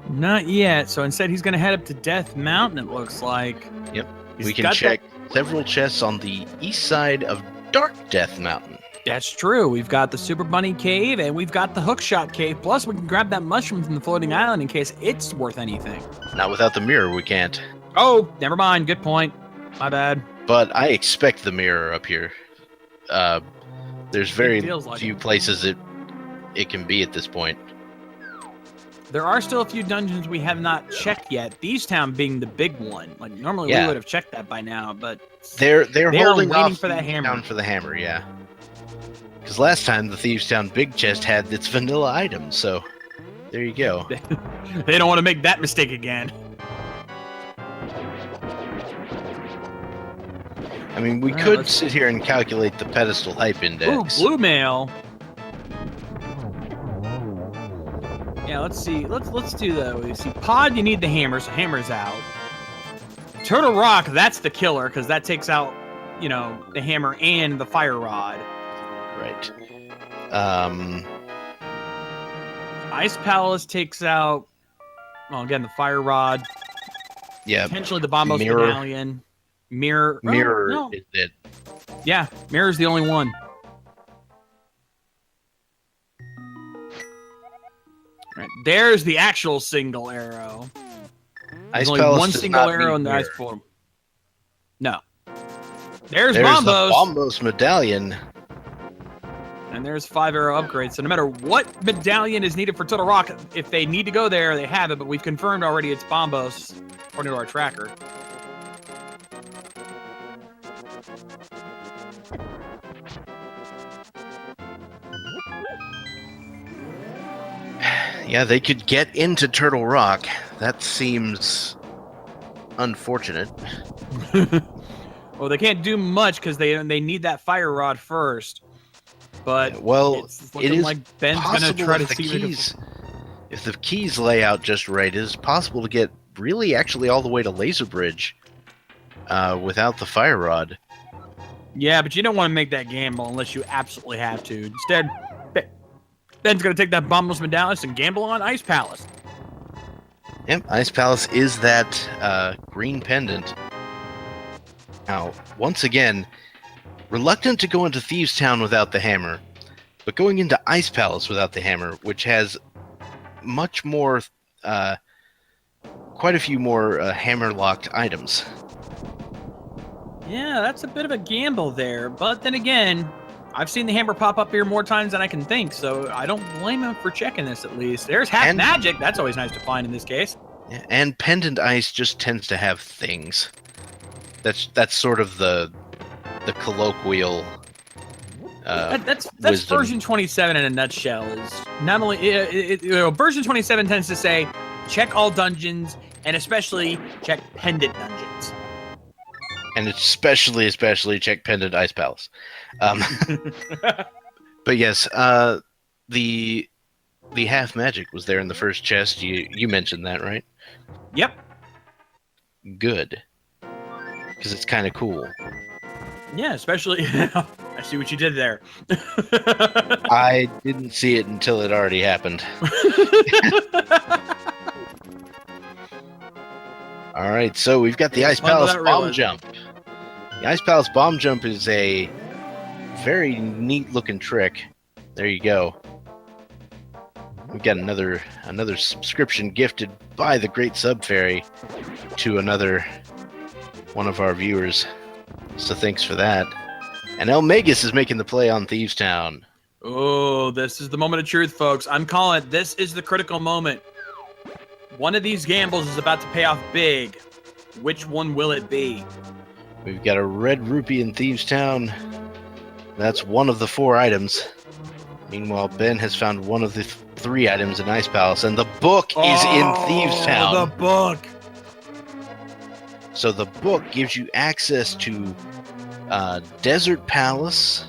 Not yet. So instead, he's going to head up to Death Mountain, it looks like. Yep. He's We can got check several chests on the east side of Dark Death Mountain. That's true. We've got the Super Bunny Cave, and we've got the Hookshot Cave. Plus, we can grab that mushroom from the floating island in case it's worth anything. Not without the mirror, we can't. Oh, never mind. Good point. My bad. But I expect the mirror up here. There's very feels like few it. places it can be at this point. There are still a few dungeons we have not checked yet. Thieves Town being the big one. Like normally Yeah. we would have checked that by now, but They're They are holding waiting off for that Thieves hammer. Town for the hammer, yeah. Because last time the Thieves Town big chest had its vanilla items, so there you go. they don't want to make that mistake again. I mean, we Alright, could let's- sit here and calculate the pedestal hype Ooh, index. blue mail. Yeah, let's see. Let's do that. We see Pod. You need the hammer, so hammer's out. Turtle Rock. That's the killer because that takes out, the hammer and the fire rod. Right. Ice Palace takes out. Well, again, the fire rod. Yeah. Potentially the Bombos Mirror. Medallion. Mirror. Oh, Mirror no. is it. Yeah, Mirror's the only one. Right, there's the actual single arrow. There's Ice only Palace one does single not arrow need in the mirror. ice form. No. There's There's the Bombos, Bombos medallion. and there's 5-arrow upgrades. So no matter what medallion is needed for Turtle Rock, if they need to go there, they have it. But we've confirmed already it's Bombos, according to our tracker. Yeah, they could get into Turtle Rock. That seems unfortunate. Well, they can't do much because they need that fire rod first. But Well, it's it looking is like Ben's gonna possible try to if the see if he can- keys, if the keys lay out just right, it is possible to get really actually all the way to Laser Bridge without the fire rod. Yeah, but you don't want to make that gamble unless you absolutely have to. Instead, Ben's gonna take that Bombless Medallion and gamble on Ice Palace. Yep, Ice Palace is that green pendant. Now, once again, reluctant to go into Thieves' Town without the hammer, but going into Ice Palace without the hammer, which has much more, quite a few more hammer-locked items. Yeah, that's a bit of a gamble there. But then again, I've seen the hammer pop up here more times than I can think, so I don't blame him for checking this at least. There's half magic. That's always nice to find in this case. Yeah, and Pendant Ice just tends to have things. That's sort of the colloquial. That's wisdom. version 27 in a nutshell. Is not only version 27 tends to say check all dungeons and especially check pendant dungeons. And especially check Pendant Ice Palace. But yes, the half magic was there in the first chest. You mentioned that, right? Yep. Good. Because it's kind of cool. Yeah, especially I see what you did there. I didn't see it until it already happened. All right, so we've got the Ice Palace Bomb Jump. The Ice Palace Bomb Jump is a very neat looking trick. There you go. We've got another subscription gifted by the Great Sub Fairy to another one of our viewers. So thanks for that. And eLmaGus is making the play on Thieves' Town. Oh, this is the moment of truth, folks. I'm calling it. This is the critical moment. One of these gambles is about to pay off big. Which one will it be? We've got a red rupee in Thieves' Town. That's one of the 4 items. Meanwhile, Ben has found one of the 3 items in Ice Palace, and the book is in Thieves' Town. The book! So the book gives you access to Desert Palace,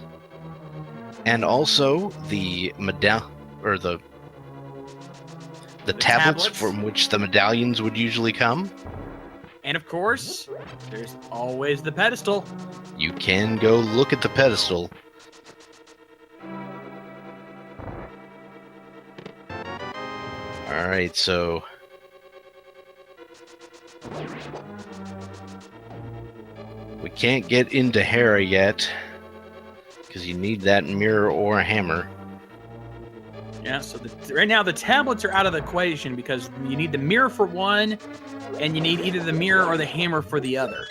and also the the tablets from which the medallions would usually come. And of course, there's always the pedestal. You can go look at the pedestal. Alright, so we can't get into Hera yet because you need that mirror or a hammer. Yeah, so right now the tablets are out of the equation because you need the mirror for one, and you need either the mirror or the hammer for the other.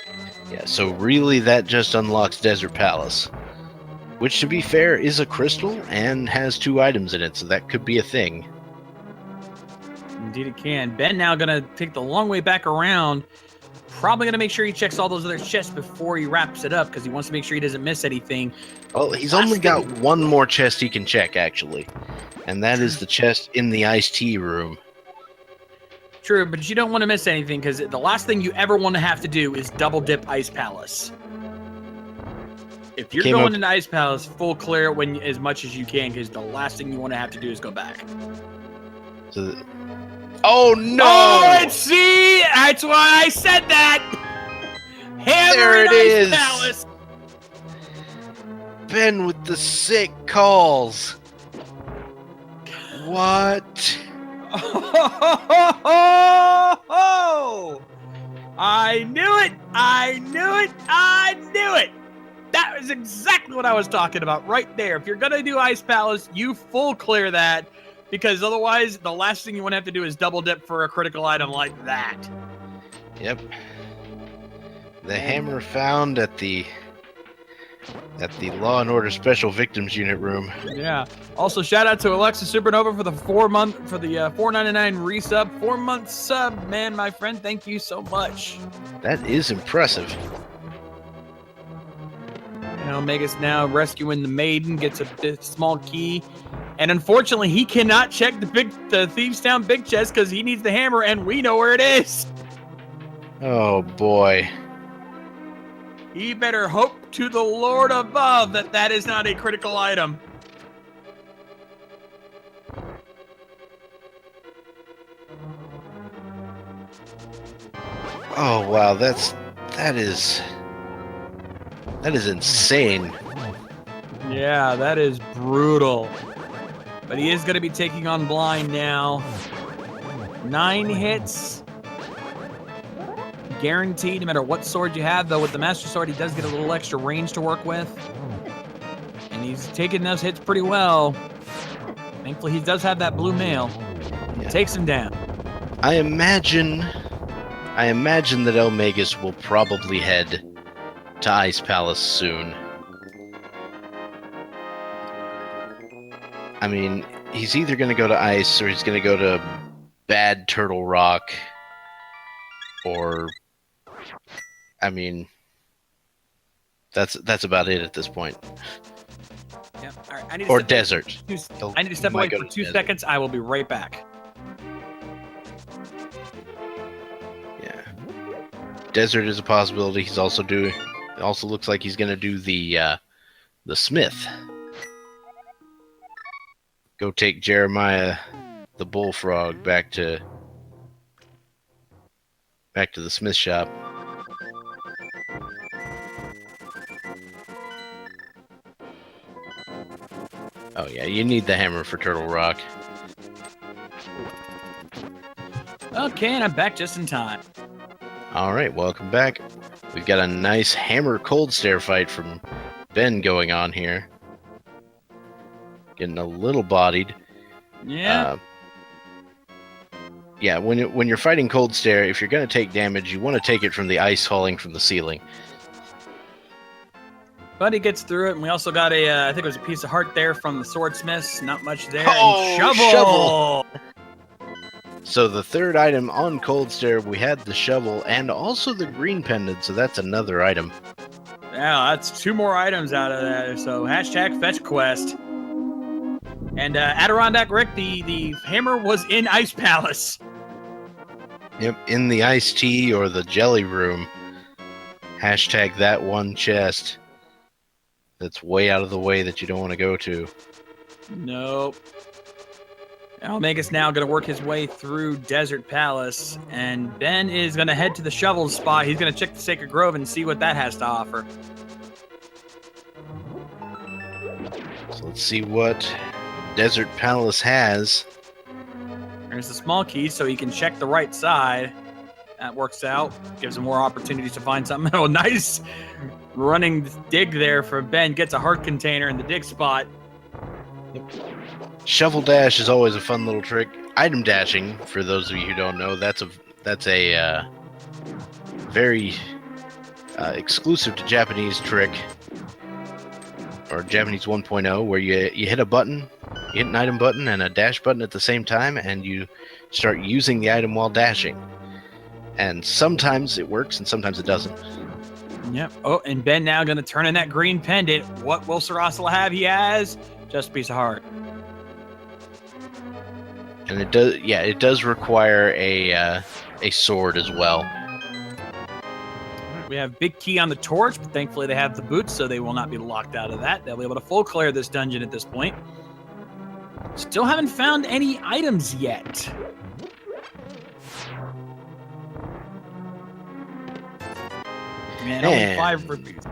Yeah, so really that just unlocks Desert Palace, which, to be fair, is a crystal and has 2 items in it, so that could be a thing. Indeed it can. Ben now going to take the long way back around. Probably going to make sure he checks all those other chests before he wraps it up because he wants to make sure he doesn't miss anything. Well, he's only got one more chest he can check, actually. And that is the chest in the iced tea room. True, but you don't want to miss anything because the last thing you ever want to have to do is double dip Ice Palace. If you're going into Ice Palace, full clear it as much as you can because the last thing you want to have to do is go back. So oh no! Oh, see, that's why I said that. Hammer there it Ice is. Palace. Ben with the sick calls. What? Oh, I knew it! I knew it! I knew it! That was exactly what I was talking about right there. If you're going to do Ice Palace, you full clear that, because otherwise the last thing you want to have to do is double dip for a critical item like that. Yep. The hammer found at the Law and Order Special Victims Unit room. Yeah. Also, shout out to Alexa Supernova for the $4.99 resub, 4-month sub, man, my friend. Thank you so much. That is impressive. eLmaGus now rescuing the maiden, gets a small key, and unfortunately, he cannot check the Thieves' Town big chest because he needs the hammer, and we know where it is. Oh, boy. He better hope to the Lord above that that is not a critical item. Oh, wow. That is insane. Yeah, that is brutal. But he is going to be taking on blind now. 9 hits. Guaranteed, no matter what sword you have. Though with the Master Sword, he does get a little extra range to work with. And he's taking those hits pretty well. Thankfully, he does have that blue mail. He takes him down. I imagine that eLmaGus will probably head to Ice Palace soon. I mean, he's either going to go to Ice or he's going to go to Bad Turtle Rock, or, I mean, that's about it at this point. Yeah. All right. I need Or desert. I need to step away for 2 seconds. I will be right back. Yeah. Desert is a possibility. He's also doing. It also looks like he's going to do the Smith. Go take Jeremiah, the bullfrog, back to the Smith shop. Oh yeah, you need the hammer for Turtle Rock. Okay, and I'm back just in time. All right, welcome back. We've got a nice hammer cold stare fight from Ben going on here. Getting a little bodied. Yeah. Yeah, when you're fighting cold stare, if you're going to take damage, you want to take it from the ice falling from the ceiling. But he gets through it, and we also got I think it was a piece of heart there from the swordsmiths. Not much there. Oh, and shovel! So the third item on cold stare, we had the shovel and also the green pendant, so that's another item. Yeah, that's 2 more items out of that. So hashtag fetch quest. And Adirondack Rick, the hammer was in Ice Palace. Yep, in the iced tea or the jelly room. Hashtag that one chest that's way out of the way that you don't want to go to. Nope. eLmaGus now going to work his way through Desert Palace, and Ben is going to head to the shovel spot. He's going to check the Sacred Grove and see what that has to offer. So let's see what Desert Palace has. There's the small key, so he can check the right side. That works out. Gives him more opportunities to find something. Oh, nice running dig there for Ben. Gets a heart container in the dig spot. Yep. Shovel dash is always a fun little trick. Item dashing, for those of you who don't know, that's a very exclusive to Japanese trick, or Japanese 1.0, where you hit a button, you hit an item button and a dash button at the same time, and you start using the item while dashing. And sometimes it works, and sometimes it doesn't. Yep. Oh, and Ben now going to turn in that green pendant. What will Sarasala have? He has just a piece of heart. And it does require a sword as well. We have big key on the torch, but thankfully they have the boots, so they will not be locked out of that. They'll be able to full clear this dungeon at this point. Still haven't found any items yet. Man, only 5 rupees.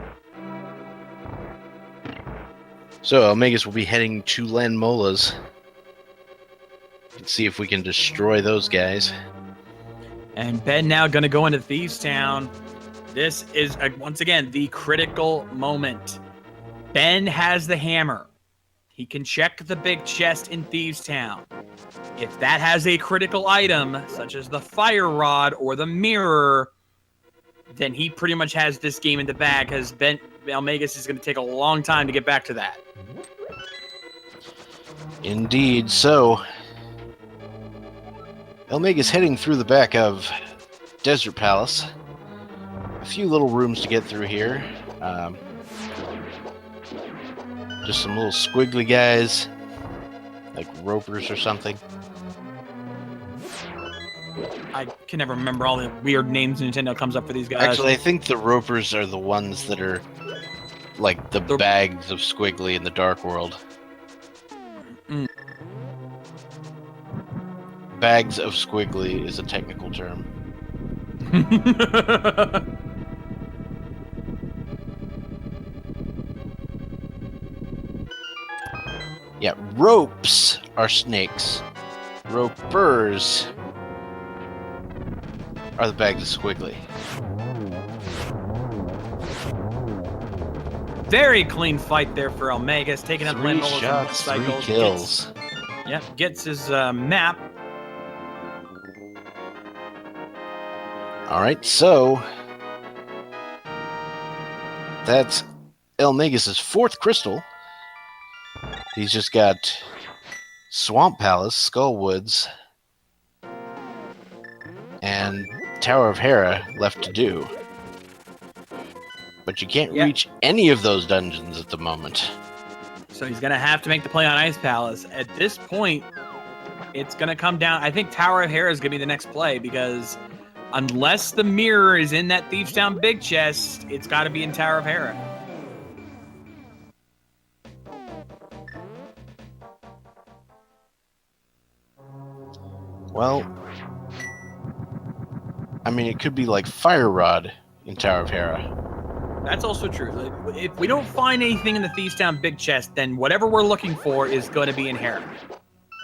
So eLmaGus will be heading to Lanmola's. Let's see if we can destroy those guys. And Ben now going to go into Thieves Town. This is, once again, the critical moment. Ben has the hammer. He can check the big chest in Thieves Town. If that has a critical item, such as the fire rod or the mirror, then he pretty much has this game in the bag, because eLmaGus is going to take a long time to get back to that. Indeed. So eLmaGus heading through the back of Desert Palace. A few little rooms to get through here. Just some little squiggly guys, like ropers or something. I can never remember all the weird names Nintendo comes up for these guys. Actually, I think the ropers are the ones that are like the bags of squiggly in the Dark World. Mm. Bags of squiggly is a technical term. Yeah, ropes are snakes. Ropers are the bags of squiggly. Very clean fight there for eLmaGus, taking out 3 Landholders and shots, 3 motorcycles. kills. Gets his map. All right, so that's eLmaGus's 4th crystal. He's just got Swamp Palace, Skullwoods, and Tower of Hera left to do. But you can't reach any of those dungeons at the moment. So he's going to have to make the play on Ice Palace. At this point, it's going to come down. I think Tower of Hera is going to be the next play because unless the mirror is in that Thief's Town big chest, it's got to be in Tower of Hera. Well, I mean, it could be like Fire Rod in Tower of Hera. That's also true. Like, if we don't find anything in the Thief's Town big chest, then whatever we're looking for is going to be in Hera.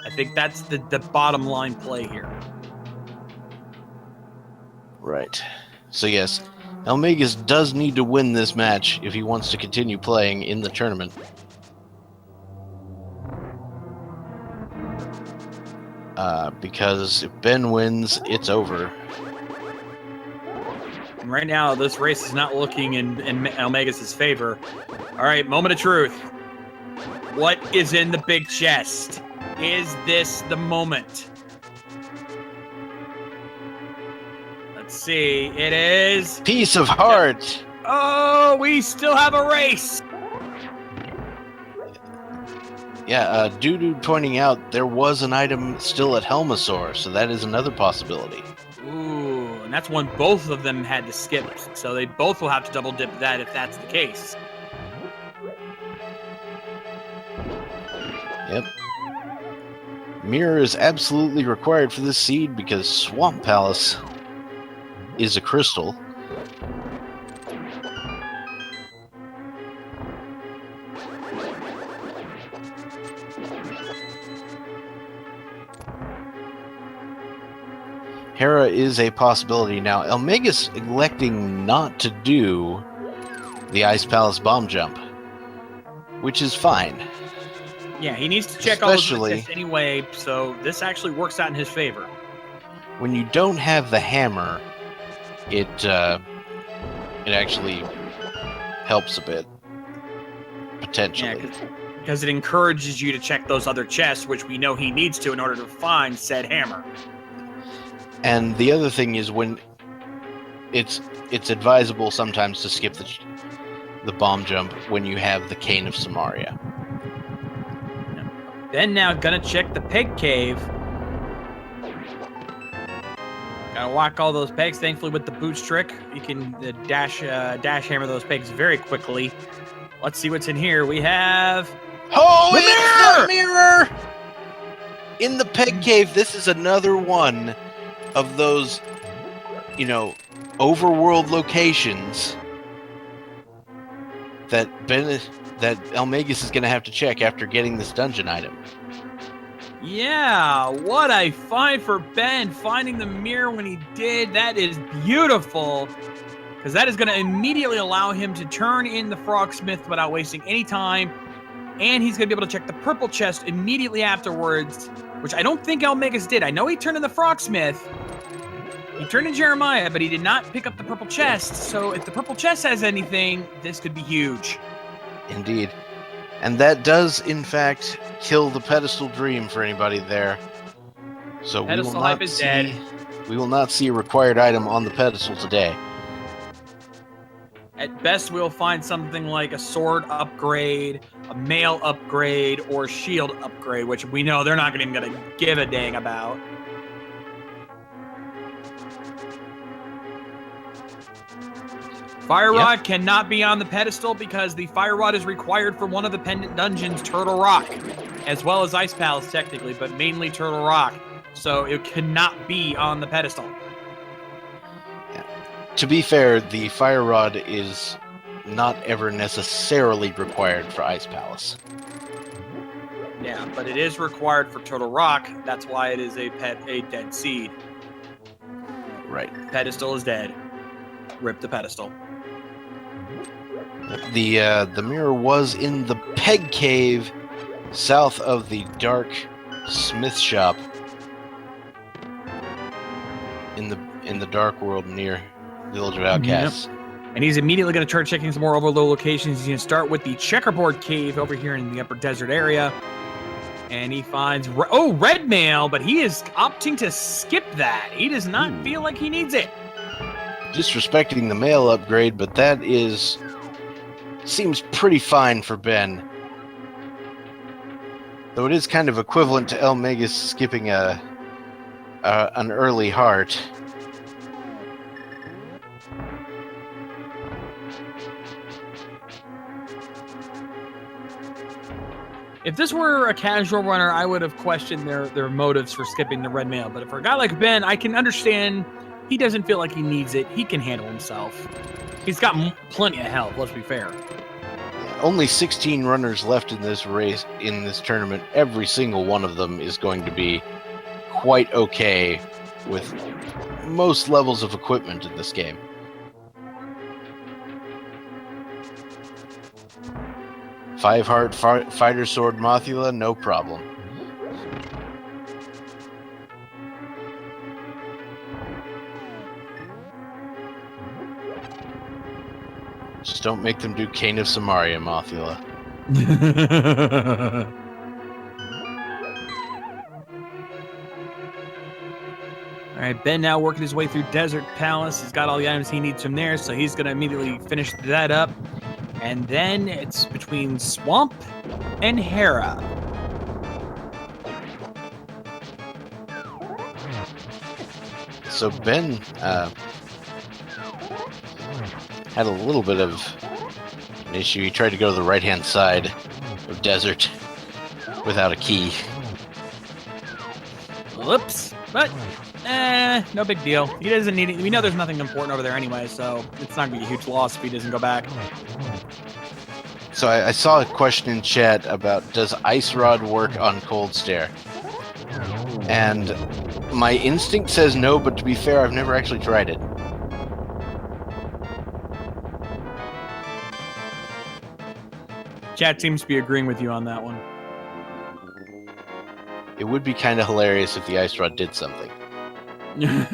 I think that's the bottom line play here. Right. So yes, eLmaGus does need to win this match if he wants to continue playing in the tournament. Because if Ben wins, it's over. And right now, this race is not looking in eLmaGus' favor. All right, moment of truth. What is in the big chest? Is this the moment? Let's see. It is... Piece of heart! Oh, we still have a race! Yeah, Dudu pointing out there was an item still at Helmasaur, so that is another possibility. Ooh, and that's one both of them had to skip, so they both will have to double dip that if that's the case. Yep. Mirror is absolutely required for this seed because Swamp Palace is a crystal. Hera is a possibility now. eLmaGus electing not to do the Ice Palace bomb jump, which is fine. Yeah, he needs to check all those tests anyway, so this actually works out in his favor. When you don't have the hammer, it actually helps a bit, potentially. Yeah, because it encourages you to check those other chests, which we know he needs to in order to find said hammer. And the other thing is when it's advisable sometimes to skip the bomb jump when you have the Cane of Samaria. Then now gonna check the peg cave. Gotta whack all those pegs. Thankfully with the boots trick, you can dash hammer those pegs very quickly. Let's see what's in here. We have... Oh, the it's the mirror! In the peg cave, this is another one of those, overworld locations that eLmaGus is going to have to check after getting this dungeon item. Yeah, what a find for Ben, finding the mirror when he did. That is beautiful, because that is going to immediately allow him to turn in the Frogsmith without wasting any time, and he's going to be able to check the purple chest immediately afterwards, which I don't think eLmaGus did. I know he turned in the Frogsmith. He turned in Jeremiah, but he did not pick up the purple chest. So if the purple chest has anything, this could be huge. Indeed. And that does, in fact, kill the pedestal dream for anybody there. So pedestal hype is dead. We will not see a required item on the pedestal today. At best, we'll find something like a sword upgrade, a mail upgrade, or shield upgrade, which we know they're not even going to give a dang about. Fire Rod cannot be on the pedestal because the Fire Rod is required for one of the pendant dungeons, Turtle Rock, as well as Ice Palace technically, but mainly Turtle Rock. So it cannot be on the pedestal. Yeah. To be fair, the Fire Rod is not ever necessarily required for Ice Palace. Yeah, but it is required for Turtle Rock. That's why it is a dead seed. Right. Pedestal is dead. Rip the pedestal. The mirror was in the Peg Cave, south of the Dark Smith Shop, in the Dark World near Village of Outcasts. Yep. And he's immediately going to start checking some more overload locations. He's going to start with the Checkerboard Cave over here in the Upper Desert area. And he finds, red mail, but he is opting to skip that. He does not feel like he needs it. Disrespecting the mail upgrade, but that seems pretty fine for Ben. Though it is kind of equivalent to eLmaGus skipping an early heart. If this were a casual runner, I would have questioned their motives for skipping the red mail. But for a guy like Ben, I can understand he doesn't feel like he needs it. He can handle himself. He's got plenty of health, let's be fair. Only 16 runners left in this race, in this tournament. Every single one of them is going to be quite okay with most levels of equipment in this game. Five-heart fighter sword Mothula, no problem. Just don't make them do Cane of Samaria, Mothula. All right, Ben now working his way through Desert Palace. He's got all the items he needs from there, so he's going to immediately finish that up. And then it's between Swamp and Hera. So Ben had a little bit of an issue. He tried to go to the right-hand side of Desert without a key. Whoops. But, no big deal. He doesn't need it. We know there's nothing important over there anyway, so it's not going to be a huge loss if he doesn't go back. So I saw a question in chat about, does Ice Rod work on Cold Stare? And my instinct says no, but to be fair, I've never actually tried it. Chat seems to be agreeing with you on that one. It would be kind of hilarious if the Ice Rod did something. It'd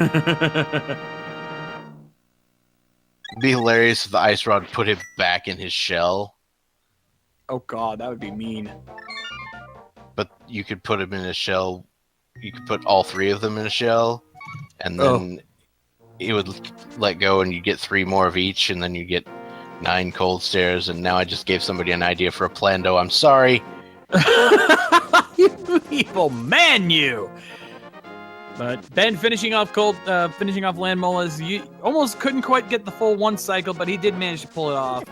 be hilarious if the Ice Rod put it back in his shell. Oh god, that would be mean. But you could put him in a shell. You could put all three of them in a shell, and then it would let go, and you get 3 more of each, and then you get 9 Cold Stares. And now I just gave somebody an idea for a Plando. I'm sorry. You evil man, you. But Ben finishing off Land Molas. You almost couldn't quite get the full 1 cycle, but he did manage to pull it off.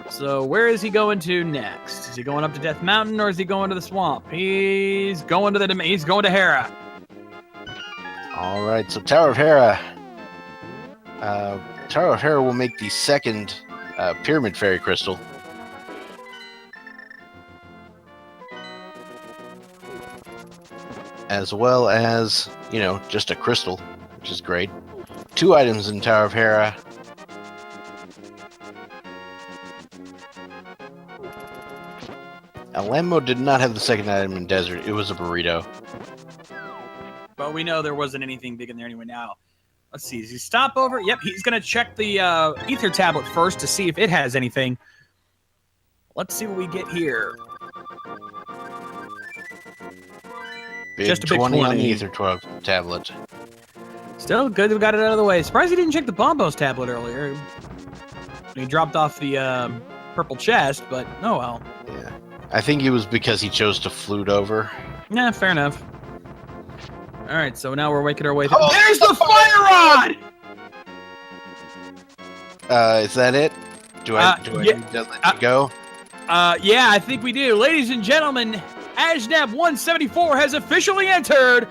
So where is he going to next? Is he going up to Death Mountain, or is he going to the swamp? He's going to Hera. All right, so Tower of Hera. Tower of Hera will make the second Pyramid Fairy Crystal. As well as, just a crystal, which is great. 2 items in Tower of Hera. Lambo did not have the second item in Desert. It was a burrito. But we know there wasn't anything big in there anyway now. Let's see. Does he stop over? Yep, he's going to check the Ether Tablet first to see if it has anything. Let's see what we get here. Big Just a big 20 on 20. the Ether 12 tablet. Still good we got it out of the way. Surprised he didn't check the Bombos tablet earlier. He dropped off the purple chest, but oh well. Yeah. I think it was because he chose to flute over. Nah, fair enough. All right, so now we're making our way through. Oh, there's the Fire Rod! Is that it? Do I need to let you go? Yeah, I think we do. Ladies and gentlemen, ajneb174 has officially entered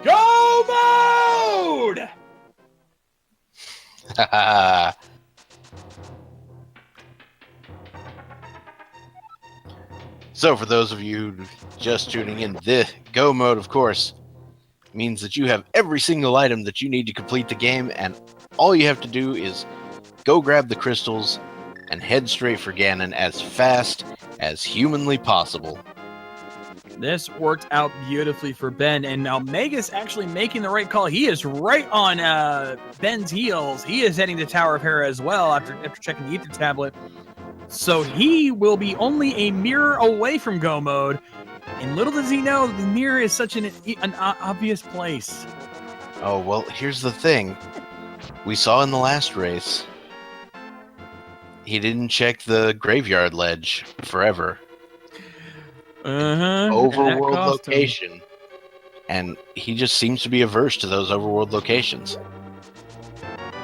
Go Mode! So, for those of you just tuning in, the Go Mode, of course, means that you have every single item that you need to complete the game, and all you have to do is go grab the crystals and head straight for Ganon as fast as humanly possible. This worked out beautifully for Ben, and eLmaGus actually making the right call. He is right on Ben's heels. He is heading to Tower of Hera as well after checking the Ether Tablet. So he will be only a mirror away from Go Mode, and little does he know the mirror is such an obvious place. Oh, well, here's the thing. We saw in the last race, he didn't check the graveyard ledge forever. Overworld location. And he just seems to be averse to those overworld locations.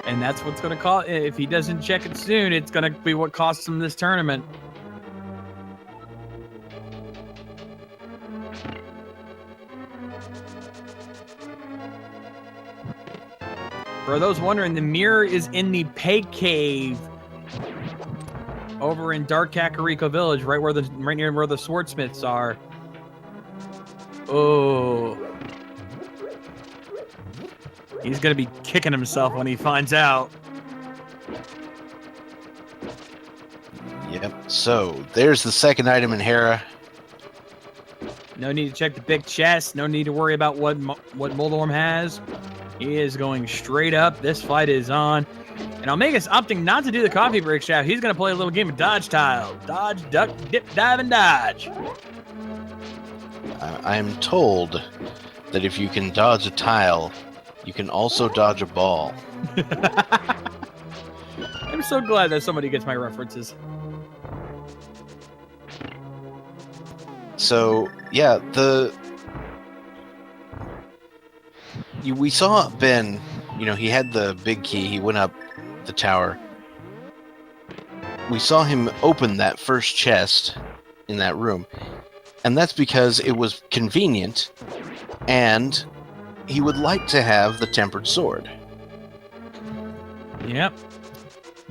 And that's what's going to cause, if he doesn't check it soon, it's going to be what costs him this tournament. For those wondering, the mirror is in the Peg Cave over in Dark Kakariko Village, right near where the swordsmiths are. Oh. He's going to be kicking himself when he finds out. Yep. So, there's the second item in Hera. No need to check the big chest. No need to worry about what Moldorm has. He is going straight up. This fight is on. And eLmaGus opting not to do the coffee break shaft. He's going to play a little game of dodge tile. Dodge, duck, dip, dive, and dodge. I'm told that if you can dodge a tile, you can also dodge a ball. I'm so glad that somebody gets my references. So, yeah, we saw Ben, he had the big key, he went up the tower. We saw him open that first chest in that room, and that's because it was convenient, and he would like to have the tempered sword. Yep.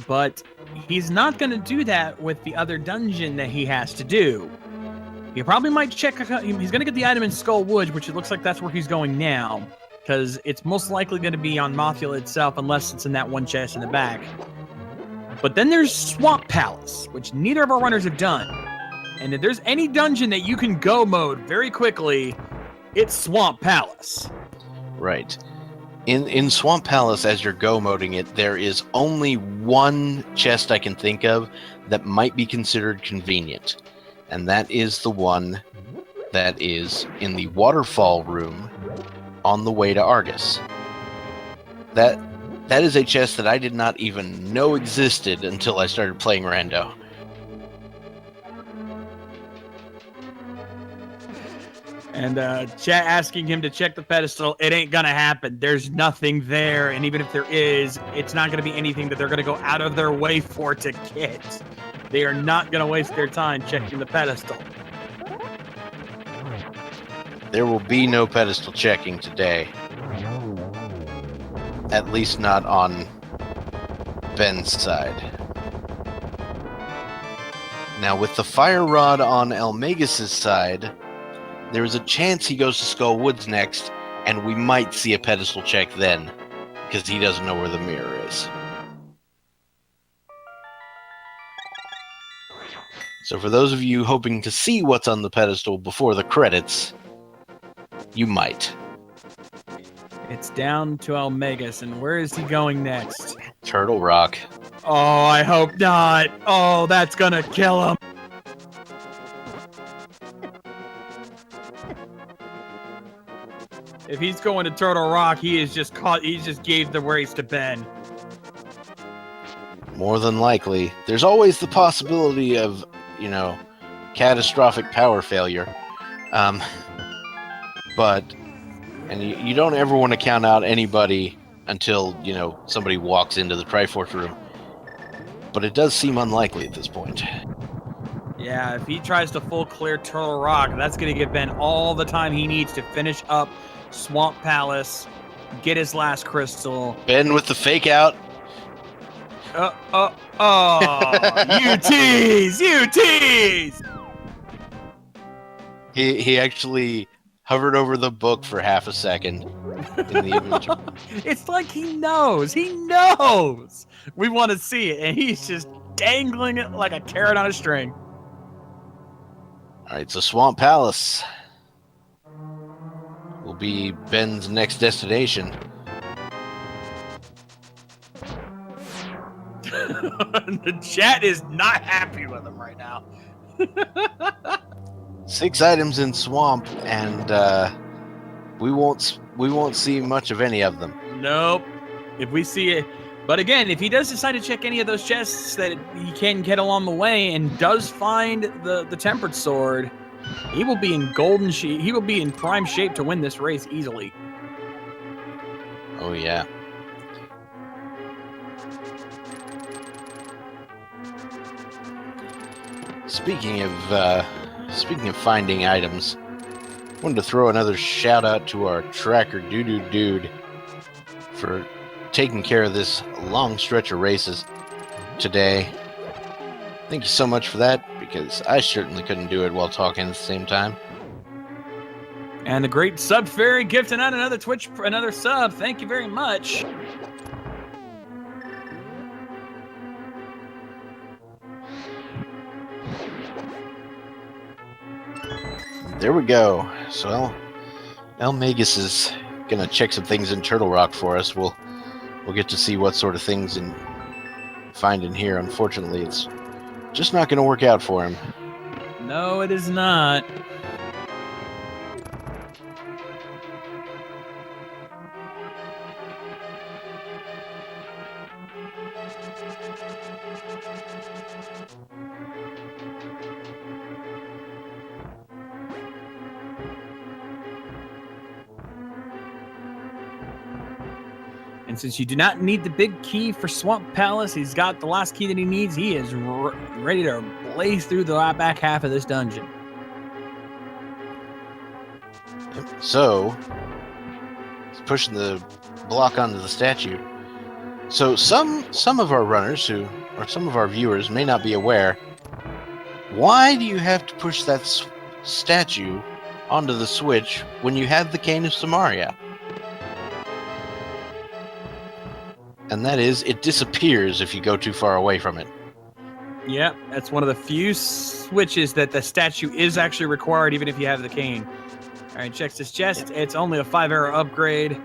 But he's not going to do that with the other dungeon that he has to do. He probably might check. He's going to get the item in Skull Woods, which it looks like that's where he's going now, because it's most likely going to be on Mothula itself, unless it's in that one chest in the back. But then there's Swamp Palace, which neither of our runners have done. And if there's any dungeon that you can go mode very quickly, it's Swamp Palace. Right. In Swamp Palace, as you're go moding it, there is only one chest I can think of that might be considered convenient. And that is the one that is in the waterfall room on the way to Argus. That is a chest that I did not even know existed until I started playing Rando. And chat asking him to check the pedestal. It ain't gonna happen. There's nothing there, and even if there is, it's not gonna be anything that they're gonna go out of their way for to get. They are not gonna waste their time checking the pedestal. There will be no pedestal checking today. At least not on Ben's side. Now, with the fire rod on eLmaGus' side, there is a chance he goes to Skull Woods next, and we might see a pedestal check then, because he doesn't know where the mirror is. So for those of you hoping to see what's on the pedestal before the credits, you might. It's down to eLmaGus, and where is he going next? Turtle Rock. Oh, I hope not. Oh, that's gonna kill him. If he's going to Turtle Rock, he just gave the race to Ben. More than likely. There's always the possibility of, catastrophic power failure. But you don't ever want to count out anybody until, somebody walks into the Triforce room. but it does seem unlikely at this point. Yeah, if he tries to full clear Turtle Rock, that's going to give Ben all the time he needs to finish up Swamp Palace, get his last crystal. Ben with the fake out. You tease! You tease! He actually hovered over the book for half a second in the image. It's like he knows. He knows. We want to see it, and he's just dangling it like a carrot on a string. All right, so Swamp Palace will be Ben's next destination. The chat is not happy with him right now. 6 items in Swamp, and we won't see much of any of them. Nope. If we see it, but again, if he does decide to check any of those chests that he can get along the way, and does find the Tempered Sword, he will be in golden shape. He will be in prime shape to win this race easily. Oh yeah. Speaking of finding items, I wanted to throw another shout out to our tracker Dude for taking care of this long stretch of races today. Thank you so much for that, because I certainly couldn't do it while talking at the same time. And the great Sub Fairy gifting out another sub. Thank you very much. There we go. So eLmaGus is gonna check some things in Turtle Rock for us. We'll get to see what sort of things find in here. Unfortunately, it's just not gonna work out for him. No, it is not. And since you do not need the big key for Swamp Palace, he's got the last key that he needs. He is ready to blaze through the back half of this dungeon. So, he's pushing the block onto the statue. So some of our runners or some of our viewers may not be aware. Why do you have to push that statue onto the switch when you have the Cane of Samaria? And that is, it disappears if you go too far away from it. Yep, that's one of the few switches that the statue is actually required, even if you have the cane. All right, checks his chest. It's only a 5-arrow upgrade.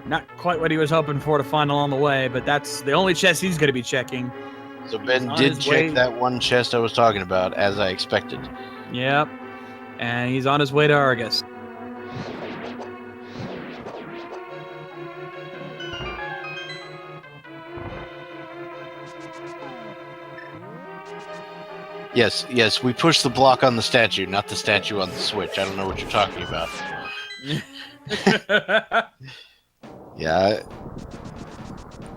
Not quite what he was hoping for to find along the way, but that's the only chest he's going to be checking. So Ben did check that one chest I was talking about, as I expected. Yep, and he's on his way to Argus. Yes, we pushed the block on the statue, not the statue on the switch. I don't know what you're talking about. Yeah.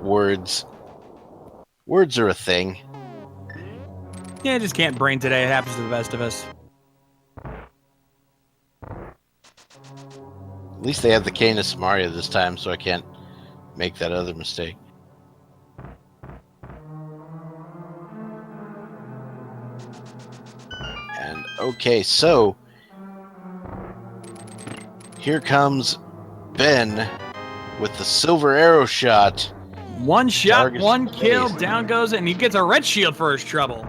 Words are a thing. Yeah, I just can't brain today. It happens to the best of us. At least they have the Cane of Samaria this time, so I can't make that other mistake. And okay, so here comes Ben with the silver arrow shot. One shot, Argus one kill, face. down goes it, and he gets a red shield for his trouble.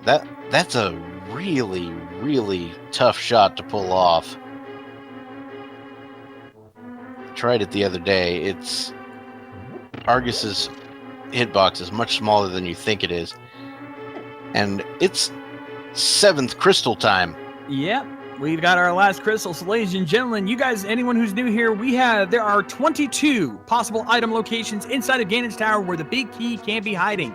That's a really, really tough shot to pull off. Tried it the other day. Argus's hitbox is much smaller than you think it is. And it's 7th crystal time. Yep, we've got our last crystal. So ladies and gentlemen, you guys, anyone who's new here, there are 22 possible item locations inside of Ganon's Tower where the big key can be hiding.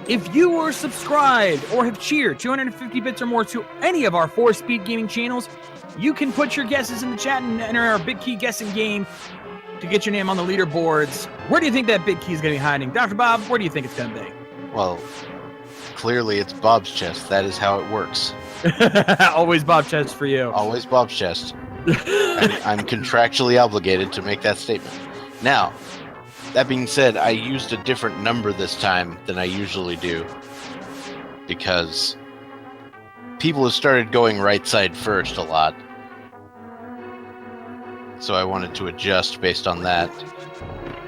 If you were subscribed or have cheered 250 bits or more to any of our 4-Speed Gaming channels, you can put your guesses in the chat and enter our big key guessing game to get your name on the leaderboards. Where do you think that big key is going to be hiding? Dr. Bob, where do you think it's going to be? Well, clearly it's Bob's chest. That is how it works. Always Bob chest for you. Always Bob's chest. I'm contractually obligated to make that statement. Now, that being said, I used a different number this time than I usually do. Because people have started going right side first a lot. So I wanted to adjust based on that.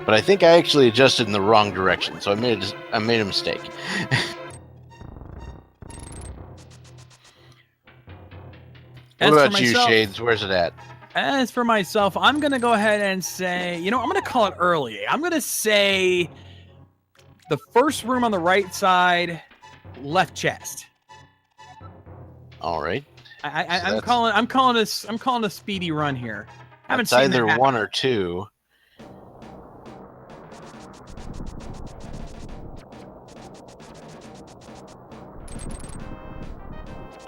But I think I actually adjusted in the wrong direction, so I made a mistake. What about you, Shades? Where's it at? As for myself, I'm going to go ahead and say, I'm going to call it early. I'm going to say the first room on the right side, left chest. All right. I'm calling a speedy run here. It's either one or two.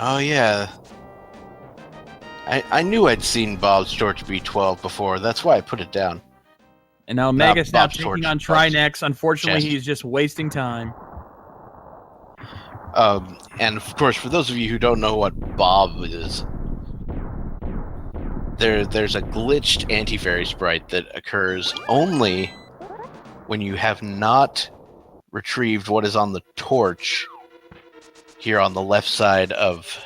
Oh yeah. I knew I'd seen Bob's Torch B12 before. That's why I put it down. And now Mega's now taking on Trinex. Unfortunately, he's just wasting time. And of course, for those of you who don't know what Bob is, there's a glitched anti-fairy sprite that occurs only when you have not retrieved what is on the torch here on the left side of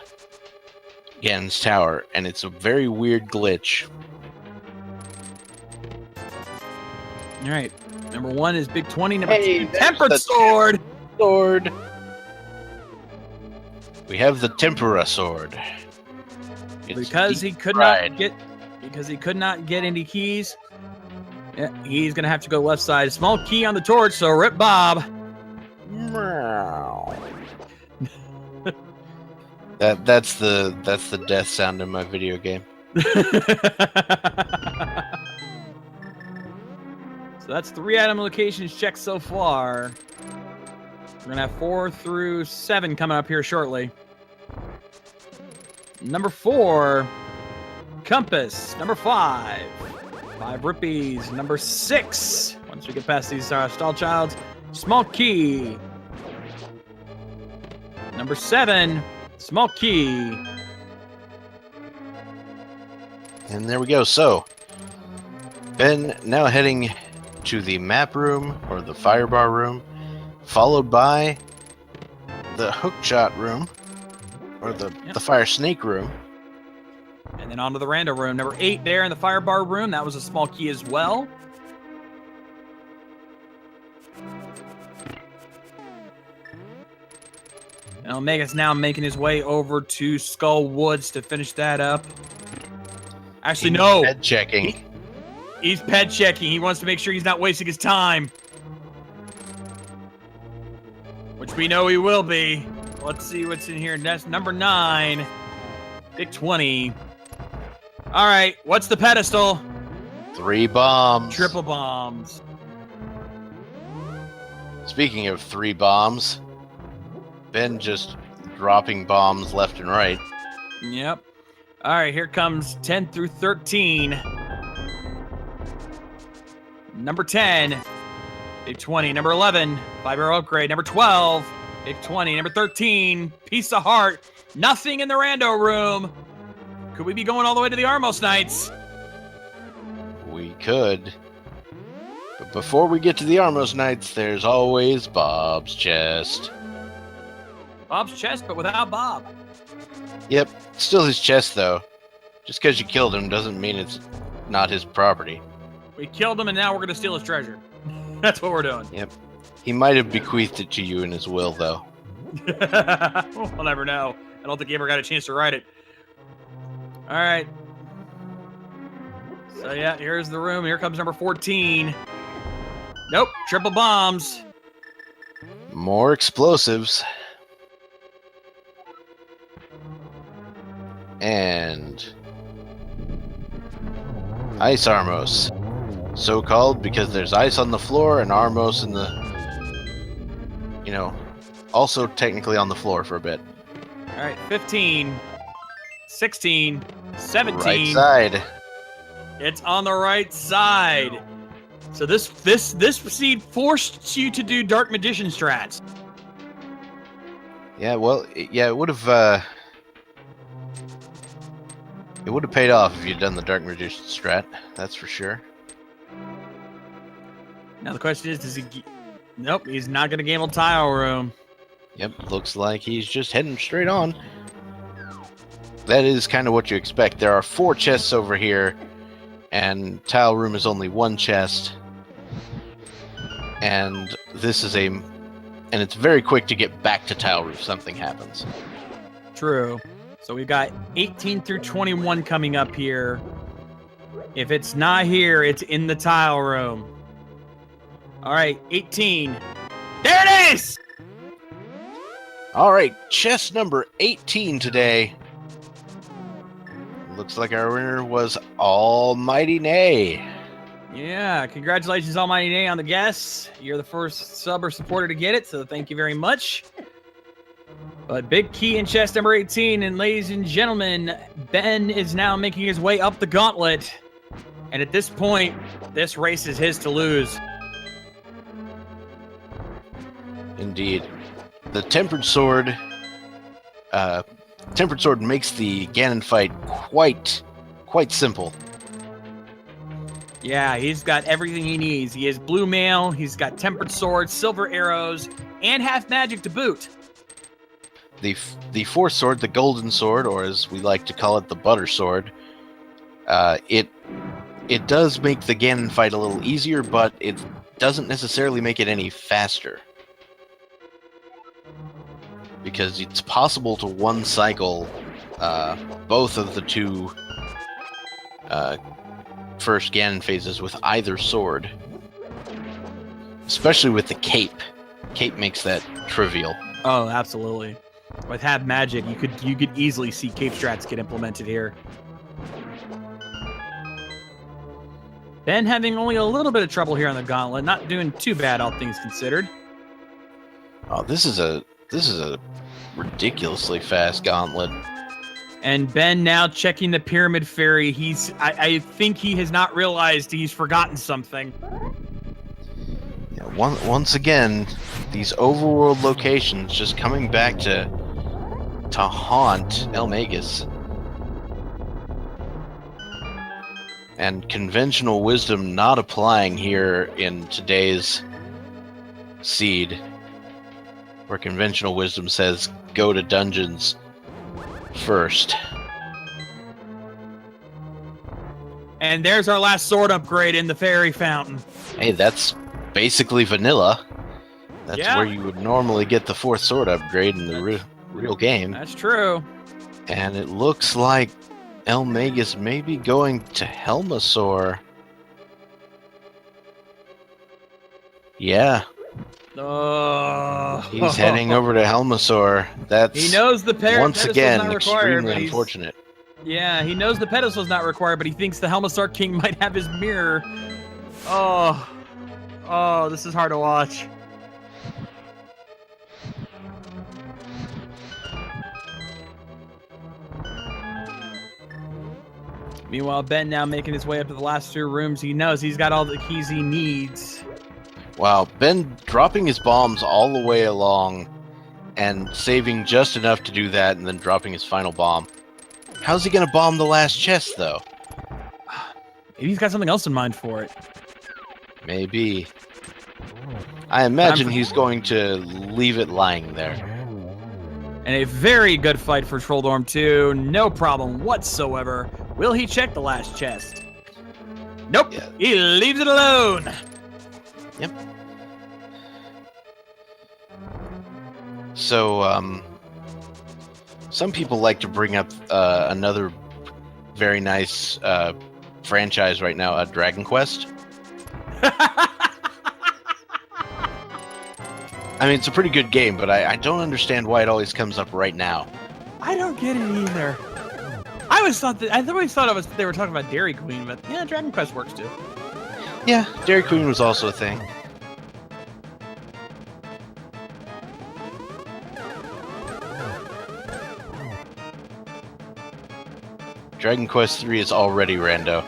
Gan's tower, and it's a very weird glitch. All right, number 1 is Big 20. Number 2, Tempered Sword. We have the Tempera Sword. Because he could not get any keys. Yeah, he's gonna have to go left side. Small key on the torch, so rip Bob. That's the death sound in my video game. So that's 3 item locations checked so far. We're gonna have 4 through 7 coming up here shortly. Number 4, compass. Number 5, 5 rupees. Number 6, once we get past these stall childs, small key. Number 7, small key. And there we go. So, Ben now heading to the map room, or the firebar room, followed by the hookshot room, or the fire snake room. And then on to the rando room. Number 8 there in the firebar room. That was a small key as well. And Omega's now making his way over to Skull Woods to finish that up. Actually, no. Head checking. He's ped checking. He wants to make sure he's not wasting his time. Which we know he will be. Let's see what's in here. That's number 9. Big 20. All right. What's the pedestal? 3 bombs. Triple bombs. Speaking of 3 bombs, Ben just dropping bombs left and right. Yep. All right. Here comes 10 through 13. Number 10, Big 20. Number 11, 5-arrow upgrade. Number 12, Big 20. Number 13, piece of heart. Nothing in the rando room. Could we be going all the way to the Armos Knights? We could. But before we get to the Armos Knights, there's always Bob's chest. Bob's chest, but without Bob. Yep, still his chest, though. Just because you killed him doesn't mean it's not his property. We killed him, and now we're going to steal his treasure. That's what we're doing. Yep. He might have bequeathed it to you in his will, though. We'll never know. I don't think he ever got a chance to write it. All right. So, yeah, here's the room. Here comes number 14. Nope, triple bombs. More explosives. And Ice Armos. So called because there's ice on the floor and Armos in the, also technically on the floor for a bit. All right, 15, 16, 17. Right side. It's on the right side. So this seed forced you to do Dark Magician strats. Yeah, well, it would have paid off if you'd done the Dark Magician strat. That's for sure. Now the question is, does he? Nope, he's not going to gamble tile room. Yep, looks like he's just heading straight on. That is kind of what you expect. There are 4 chests over here, and tile room is only 1 chest. And this is and it's very quick to get back to tile roof if something happens. True. So we've got 18 through 21 coming up here. If it's not here, it's in the tile room. All right, 18. There it is! All right, chest number 18 today. Looks like our winner was Almighty Nay. Yeah, congratulations, Almighty Nay, on the guess. You're the first sub or supporter to get it, so thank you very much. But big key in chest number 18, and ladies and gentlemen, Ben is now making his way up the gauntlet. And at this point, this race is his to lose. Indeed. The Tempered Sword makes the Ganon fight quite simple. Yeah, he's got everything he needs. He has blue mail, he's got tempered sword, silver arrows, and half magic to boot. The fourth sword, the Golden Sword, or as we like to call it, the Butter Sword, it does make the Ganon fight a little easier, but it doesn't necessarily make it any faster. Because it's possible to one-cycle both of the 2 first Ganon phases with either sword. Especially with the cape. Cape makes that trivial. Oh, absolutely. With half magic, you could easily see cape strats get implemented here. Ben having only a little bit of trouble here on the gauntlet, not doing too bad, all things considered. Oh, this is a ridiculously fast gauntlet. And Ben now checking the Pyramid Fairy. I think he has not realized he's forgotten something. Yeah, once again, these overworld locations just coming back to haunt eLmaGus. And conventional wisdom not applying here in today's seed, where conventional wisdom says go to dungeons first. And there's our last sword upgrade in the Fairy Fountain. Hey, that's basically vanilla. That's Yeah. where you would normally get the 4th sword upgrade in the real game. That's true. And it looks like eLmaGus may be going to Helmasaur. Yeah. He's heading over to Helmasaur. He knows the once again not required, extremely unfortunate. Yeah, he knows the pedestal's not required, but he thinks the Helmasaur King might have his mirror. Oh, this is hard to watch. Meanwhile, Ben now making his way up to the last 2 rooms. He knows he's got all the keys he needs. Wow, Ben dropping his bombs all the way along and saving just enough to do that and then dropping his final bomb. How's he going to bomb the last chest, though? Maybe he's got something else in mind for it. Maybe. I imagine he's going to leave it lying there. And a very good fight for Trolldorm 2. No problem whatsoever. Will he check the last chest? Nope. Yeah. He leaves it alone. Yep. So, some people like to bring up another very nice franchise right now, Dragon Quest. I mean, it's a pretty good game, but I don't understand why it always comes up right now. I don't get it either. I always thought they were talking about Dairy Queen, but yeah, Dragon Quest works too. Yeah, Dairy Queen was also a thing. Dragon Quest 3 is already rando.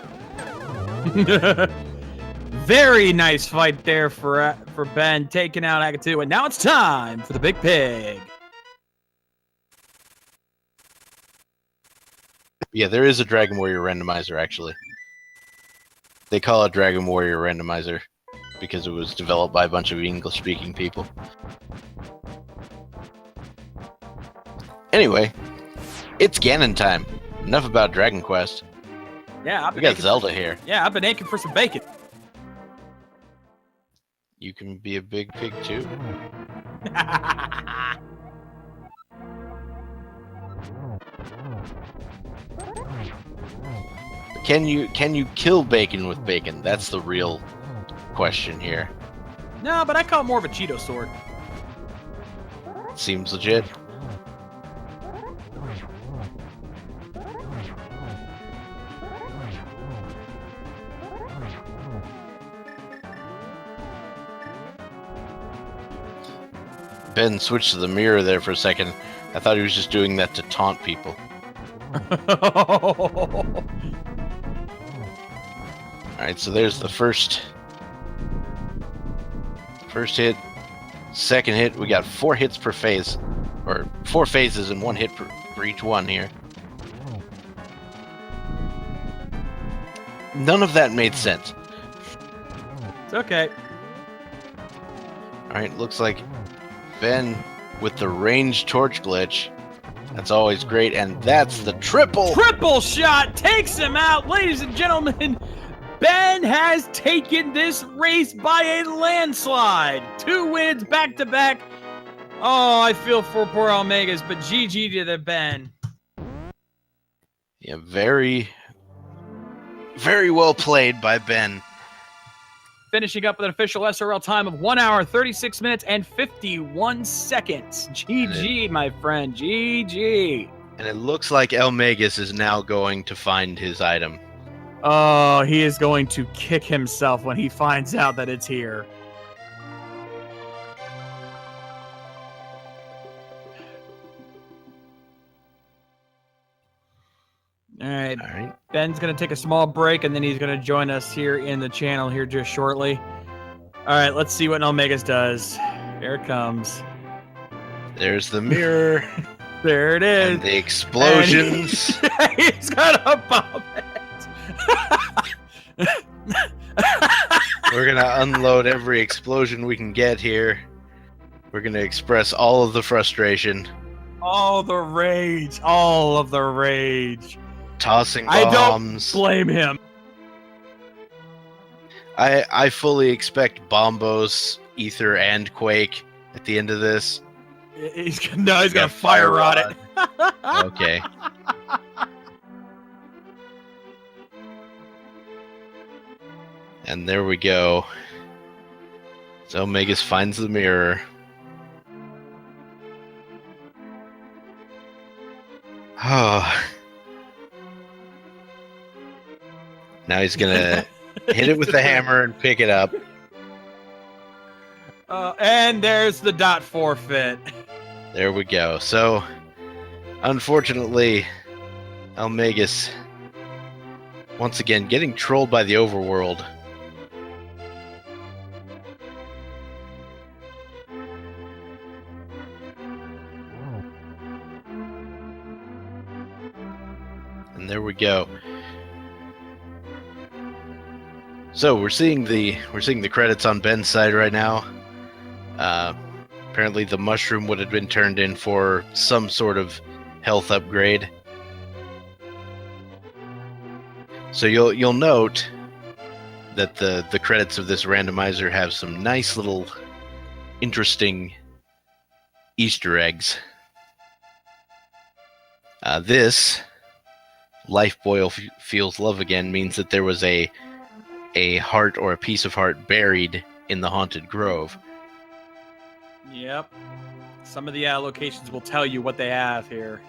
Very nice fight there for Ben taking out Agatu, and now it's time for the Big Pig. Yeah, there is a Dragon Warrior randomizer, actually. They call it Dragon Warrior Randomizer because it was developed by a bunch of English-speaking people. Anyway, it's Ganon time. Enough about Dragon Quest. Yeah, We got Zelda here. Yeah, I've been aching for some bacon. You can be a big pig too. Can you kill bacon with bacon? That's the real question here. No, but I call it more of a Cheeto sword. Seems legit. Ben switched to the mirror there for a second. I thought he was just doing that to taunt people. Alright, so there's the first hit. Second hit, we got 4 hits per phase. Or 4 phases and 1 hit for each one here. None of that made sense. It's okay. Alright, looks like Ben with the range torch glitch. That's always great, and that's the triple! Triple shot takes him out, ladies and gentlemen. Ben has taken this race by a landslide. 2 wins back to back. Oh, I feel for poor eLmaGus, but GG to the Ben. Yeah, very, very well played by Ben. Finishing up with an official SRL time of 1 hour, 36 minutes, and 51 seconds. GG, my friend. GG. And it looks like eLmaGus is now going to find his item. Oh, he is going to kick himself when he finds out that it's here. All right. Ben's going to take a small break, and then he's going to join us here in the channel here just shortly. All right, let's see what eLmaGus does. Here it comes. There's the mirror. There it is. And the explosions. He's going to bomb it. We're going to unload every explosion we can get here. We're going to express all of the frustration. All the rage. All of the rage. Tossing bombs. I don't blame him. I fully expect Bombos, Ether, and Quake at the end of this. He's gonna fire rod it. Okay. And there we go. So eLmaGus finds the mirror. Oh. Now he's gonna hit it with the hammer and pick it up. And there's the dot forfeit. There we go. So, unfortunately, eLmaGus once again getting trolled by the overworld. And there we go. So we're seeing the credits on Ben's side right now. Apparently the mushroom would have been turned in for some sort of health upgrade. So you'll note that the credits of this randomizer have some nice little interesting Easter eggs. This Life Boyle feels love again means that there was a heart or a piece of heart buried in the haunted grove. Yep. Some of the locations will tell you what they have here.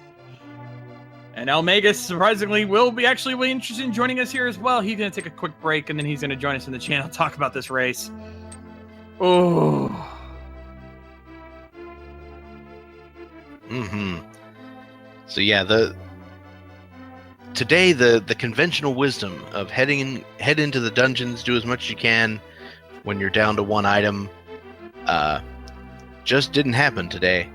And eLmaGus, surprisingly, will be interested in joining us here as well. He's going to take a quick break, and then he's going to join us in the channel, talk about this race. Oh. So yeah, today the conventional wisdom of head into the dungeons, do as much as you can when you're down to 1 item, just didn't happen today.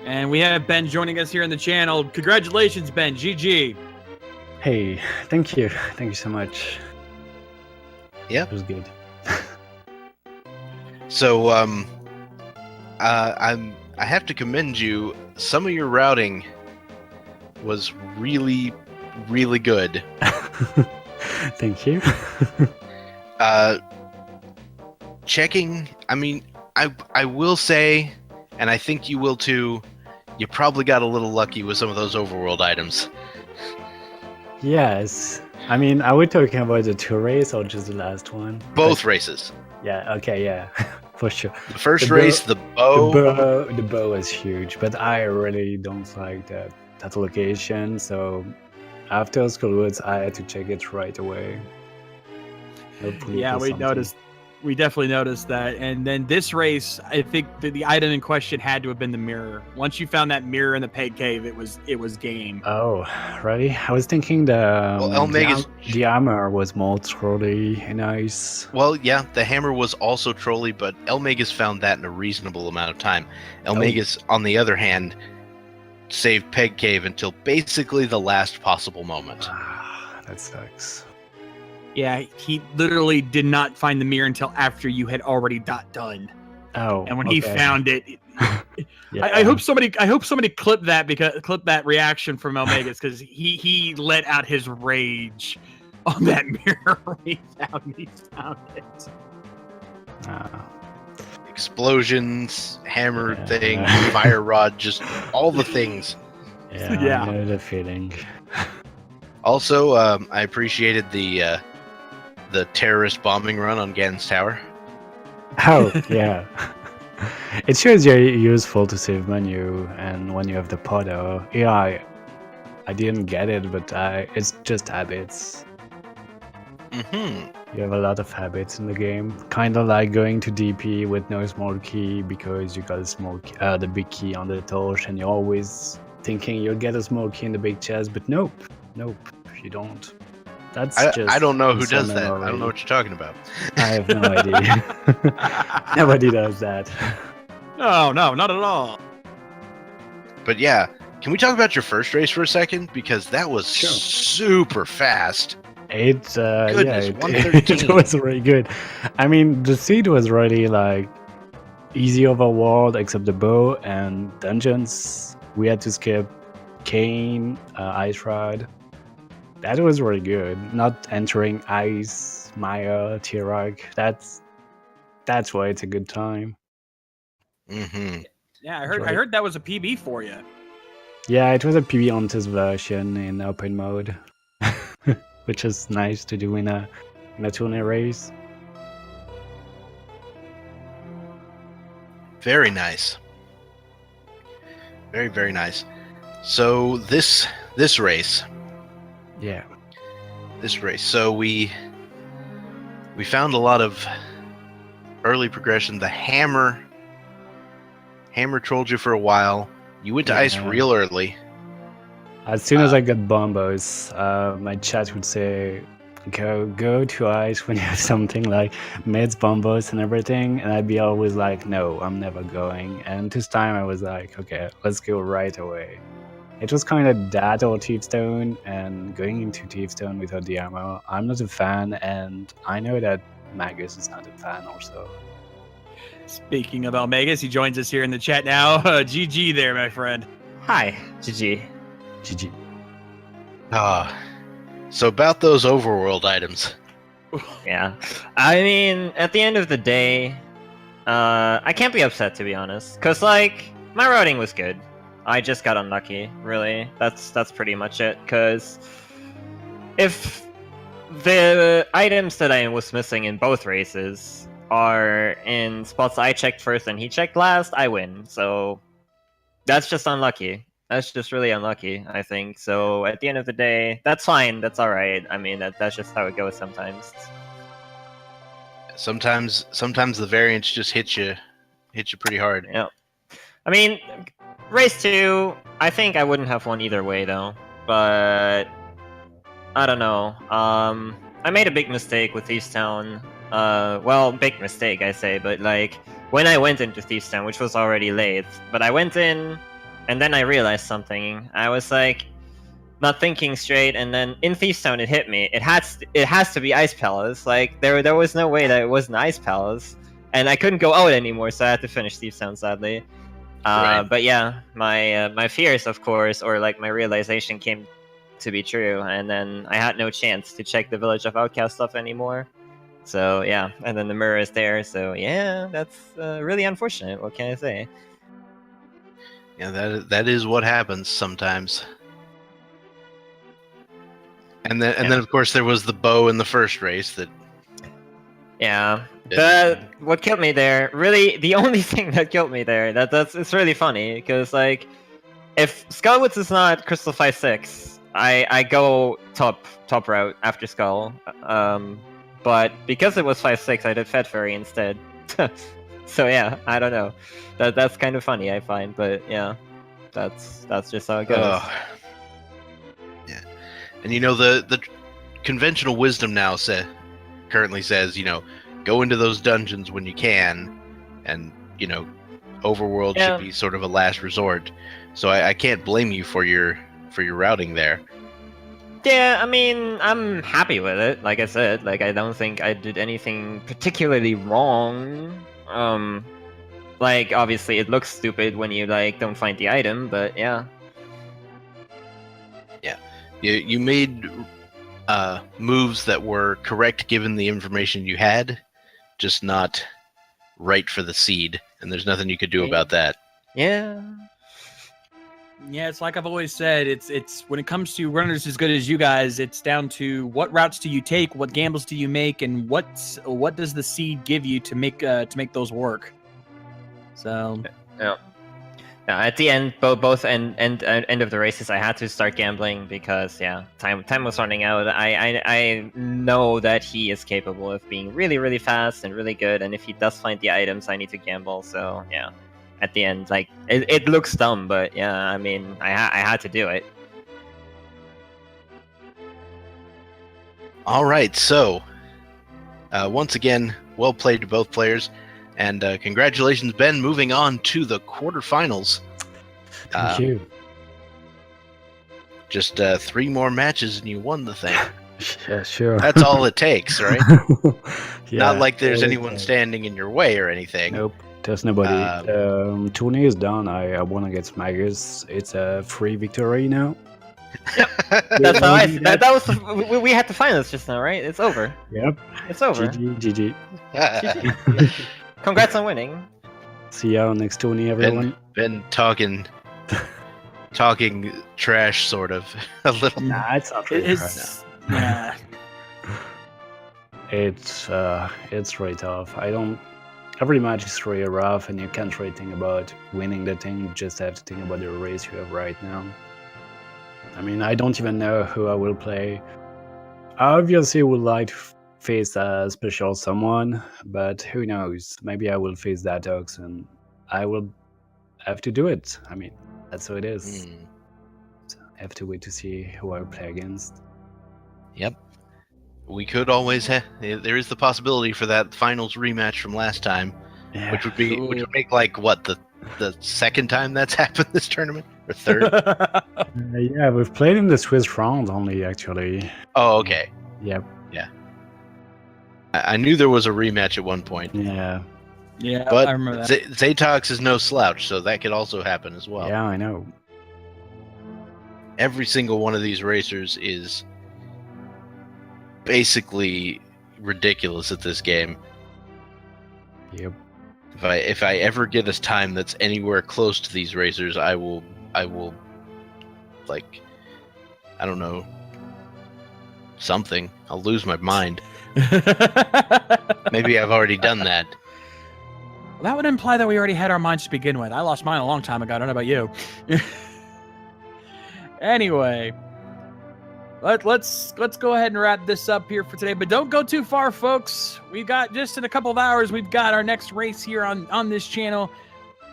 And we have Ben joining us here in the channel. Congratulations, Ben. GG. Hey, thank you. Thank you so much. Yep. It was good. So, I have to commend you. Some of your routing was really, really good. Thank you. Checking. I mean, I will say, and I think you will too. You probably got a little lucky with some of those overworld items. Yes. I mean, are we talking about the 2 race or just the last one? Both races. Yeah, okay, yeah. For sure. The first The race, the bow. The bow is huge, but I really don't like that location, so after Skullwoods I had to check it right away. Hopefully Yeah, it was we something. noticed. We definitely noticed that. And then this race, I think the item in question had to have been the mirror. Once you found that mirror in the peg cave, it was game. Oh, really? I was thinking the the armor was more trolly nice. Well, yeah, the hammer was also trolly, but eLmaGus found that in a reasonable amount of time. eLmaGus, on the other hand, saved Peg Cave until basically the last possible moment. That sucks. Yeah, he literally did not find the mirror until after you had already got done. Oh, And when he found it, yeah. I hope somebody clip that reaction from eLmaGus, because he let out his rage on that mirror when he found it. Explosions, hammer thing, fire rod, just all the things. Yeah, I know the feeling. Also, I appreciated the terrorist bombing run on Gan's Tower. Oh, yeah. It shows you're useful to save menu, and when you have the podo. Yeah, I didn't get it, but it's just habits. You have a lot of habits in the game. Kind of like going to DP with no small key because you got a small key, the big key on the torch, and you're always thinking you'll get a small key in the big chest, but nope, you don't. That's I don't know who does that. I don't know what you're talking about. I have no idea. Nobody does that. No, not at all. But yeah, can we talk about your first race for a second? Because that was super fast. Goodness, Goodness, 113. It was really good. I mean, the seed was really like easy overworld, except the bow and dungeons. We had to skip Cane, Ice Rod. That was really good. Not entering Ice, Maya, Tirag. That's why it's a good time. Yeah, I heard that was a PB for you. Yeah, it was a PB on this version in open mode, which is nice to do in a tournament race. Very nice. Very, very nice. So this race. Yeah. This race. So we found a lot of early progression. The hammer trolled you for a while. You went to ice real early. As soon as I got bombos, my chat would say, go to ice when you have something like mids, bombos, and everything. And I'd be always like, no, I'm never going. And this time I was like, okay, let's go right away. It was kind of that or Thiefstone, and going into Thiefstone without the ammo, I'm not a fan, and I know that Magus is not a fan also. Speaking of eLmaGus, he joins us here in the chat now. GG there, my friend. Hi, GG. GG. So about those overworld items. Yeah. I mean, at the end of the day, I can't be upset, to be honest. Because, like, my routing was good. I just got unlucky, really. That's pretty much it. Because if the items that I was missing in both races are in spots I checked first and he checked last, I win. So that's just unlucky. That's just really unlucky, I think. So at the end of the day, that's fine. That's all right. I mean, that's just how it goes sometimes. Sometimes the variance just hit you pretty hard. Yeah. I mean, race 2, I think I wouldn't have won either way, though. But I don't know. I made a big mistake with Thiefstown. Well, big mistake, I say, but like when I went into Thiefstown, which was already late, but I went in, and then I realized something. I was like, not thinking straight, and then in Thief's Town it hit me. It has to be Ice Palace. Like there was no way that it wasn't Ice Palace, and I couldn't go out anymore, so I had to finish Thief's Town, sadly. Right. But yeah, my fears, of course, or like my realization came to be true, and then I had no chance to check the Village of Outcast stuff anymore. So yeah, and then the mirror is there. So yeah, that's really unfortunate. What can I say? Yeah, that is what happens sometimes. And then of course there was the bow in the first race that. Yeah, Yeah. what killed me there, really, the only thing that killed me there, it's really funny, because, like, if Skullwoods is not Crystal 5-6, I go top route after Skull, but because it was 5-6, I did Fed Fairy instead. So yeah, I don't know. That's kind of funny, I find, but yeah, that's just how it goes. Yeah, and the conventional wisdom now currently says, go into those dungeons when you can, and overworld Yeah. should be sort of a last resort. So I can't blame you for your routing there. Yeah, I mean, I'm happy with it. Like I said, like I don't think I did anything particularly wrong. Like obviously it looks stupid when you like don't find the item, but yeah. You made moves that were correct given the information you had, just not right for the seed, and there's nothing you could do about that. Yeah. Yeah, it's like I've always said. It's when it comes to runners as good as you guys, it's down to what routes do you take, what gambles do you make, and what does the seed give you to make those work. So Yeah. No, at the end, both end of the races, I had to start gambling because time was running out. I know that he is capable of being really, really fast and really good, and if he does find the items, I need to gamble. So yeah, at the end, like it looks dumb, but yeah, I mean, I had to do it. All right, so once again, well played to both players, and congratulations, Ben, moving on to the quarterfinals. Thank you. Just 3 more matches and you won the thing. Yeah, sure. That's all it takes, right? Yeah, Not like there's it- anyone standing in your way or anything. Nope, there's nobody. Tourney is done. I won against Magus. It's a free victory now. That's how that was. We had the finals just now, right? It's over. Yep. It's over. GG. Congrats on winning. See you next tourney, everyone. Ben talking trash, sort of, a little. Nah, it's not really it's yeah. It's really tough. Every match is really rough, and you can't really think about winning the thing. You just have to think about the race you have right now. I mean, I don't even know who I will play. I obviously would like to face a special someone, but who knows? Maybe I will face that Ox, and I will have to do it. I mean, that's how it is. So I have to wait to see who I will play against. Yep. We could always there is the possibility for that finals rematch from last time, Yeah. which would make like what the second time that's happened this tournament, or third? Yeah, we've played in the Swiss round only, actually. Oh, okay. Yep. I knew there was a rematch at one point, Yeah. Yeah, but I remember that. Zatox is no slouch, so that could also happen as well. Yeah, I know. Every single one of these racers is basically ridiculous at this game. Yep. If I ever get a time that's anywhere close to these racers, I will like, I don't know, something. I'll lose my mind. Maybe I've already done that. Well, that would imply that we already had our minds to begin with. I lost mine a long time ago. I don't know about you. Anyway, let's go ahead and wrap this up here for today. But don't go too far, folks. We got just in a couple of hours. We've got our next race here on this channel.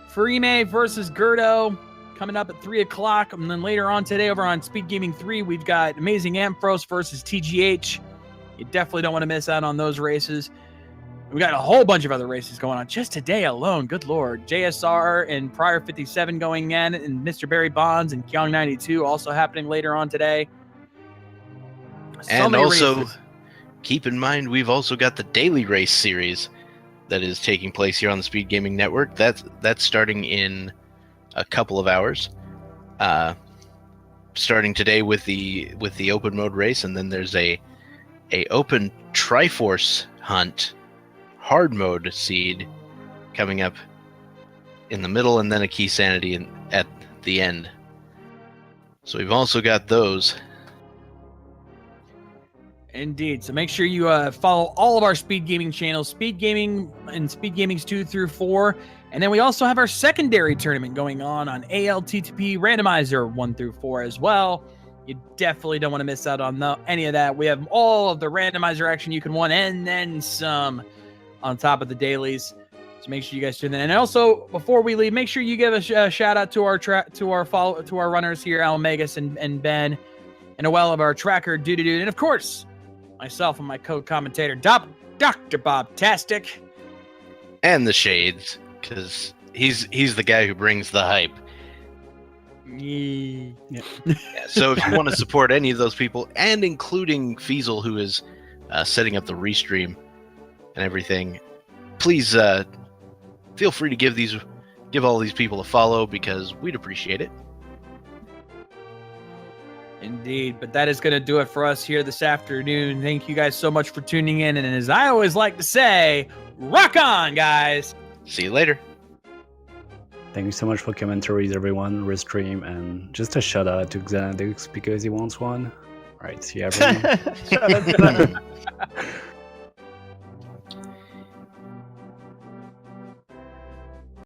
Farime versus Gerdo coming up at 3 o'clock, and then later on today over on Speed Gaming 3, we've got Amazing Ampharos versus TGH. You definitely don't want to miss out on those races. We got a whole bunch of other races going on just today alone. Good Lord. JSR and Prior 57 going in, and Mr. Barry Bonds and Kyong 92 also happening later on today. And many also, races. keep in mind, we've also got the daily race series that is taking place here on the Speed Gaming Network. That's starting in a couple of hours. Starting today with the open mode race, and then there's a open Triforce hunt hard mode seed coming up in the middle, and then a key sanity at the end. So we've also got those. Indeed. So make sure you follow all of our Speed Gaming channels, Speed Gaming and Speed Gaming's 2 through 4. And then we also have our secondary tournament going on ALTTP Randomizer 1 through 4 as well. You definitely don't want to miss out on any of that. We have all of the randomizer action you can want, and then some on top of the dailies. So make sure you guys tune in. And also, before we leave, make sure you give a shout out to our runners here, eLmaGus and Ben, and Noel of our tracker, Dude, and of course, myself and my co-commentator, Dr. Bob Tastic. And the Shades, because he's the guy who brings the hype. Yeah. So if you want to support any of those people, and including Feasel, who is setting up the restream and everything, please feel free to give all these people a follow, because we'd appreciate it. Indeed, but that is going to do it for us here this afternoon. Thank you guys so much for tuning in, and as I always like to say, rock on, guys! See you later. Thank you so much for commentaries, everyone, restream, and just a shout out to Xanadux because he wants one. All right, see you everyone. Shout out to that.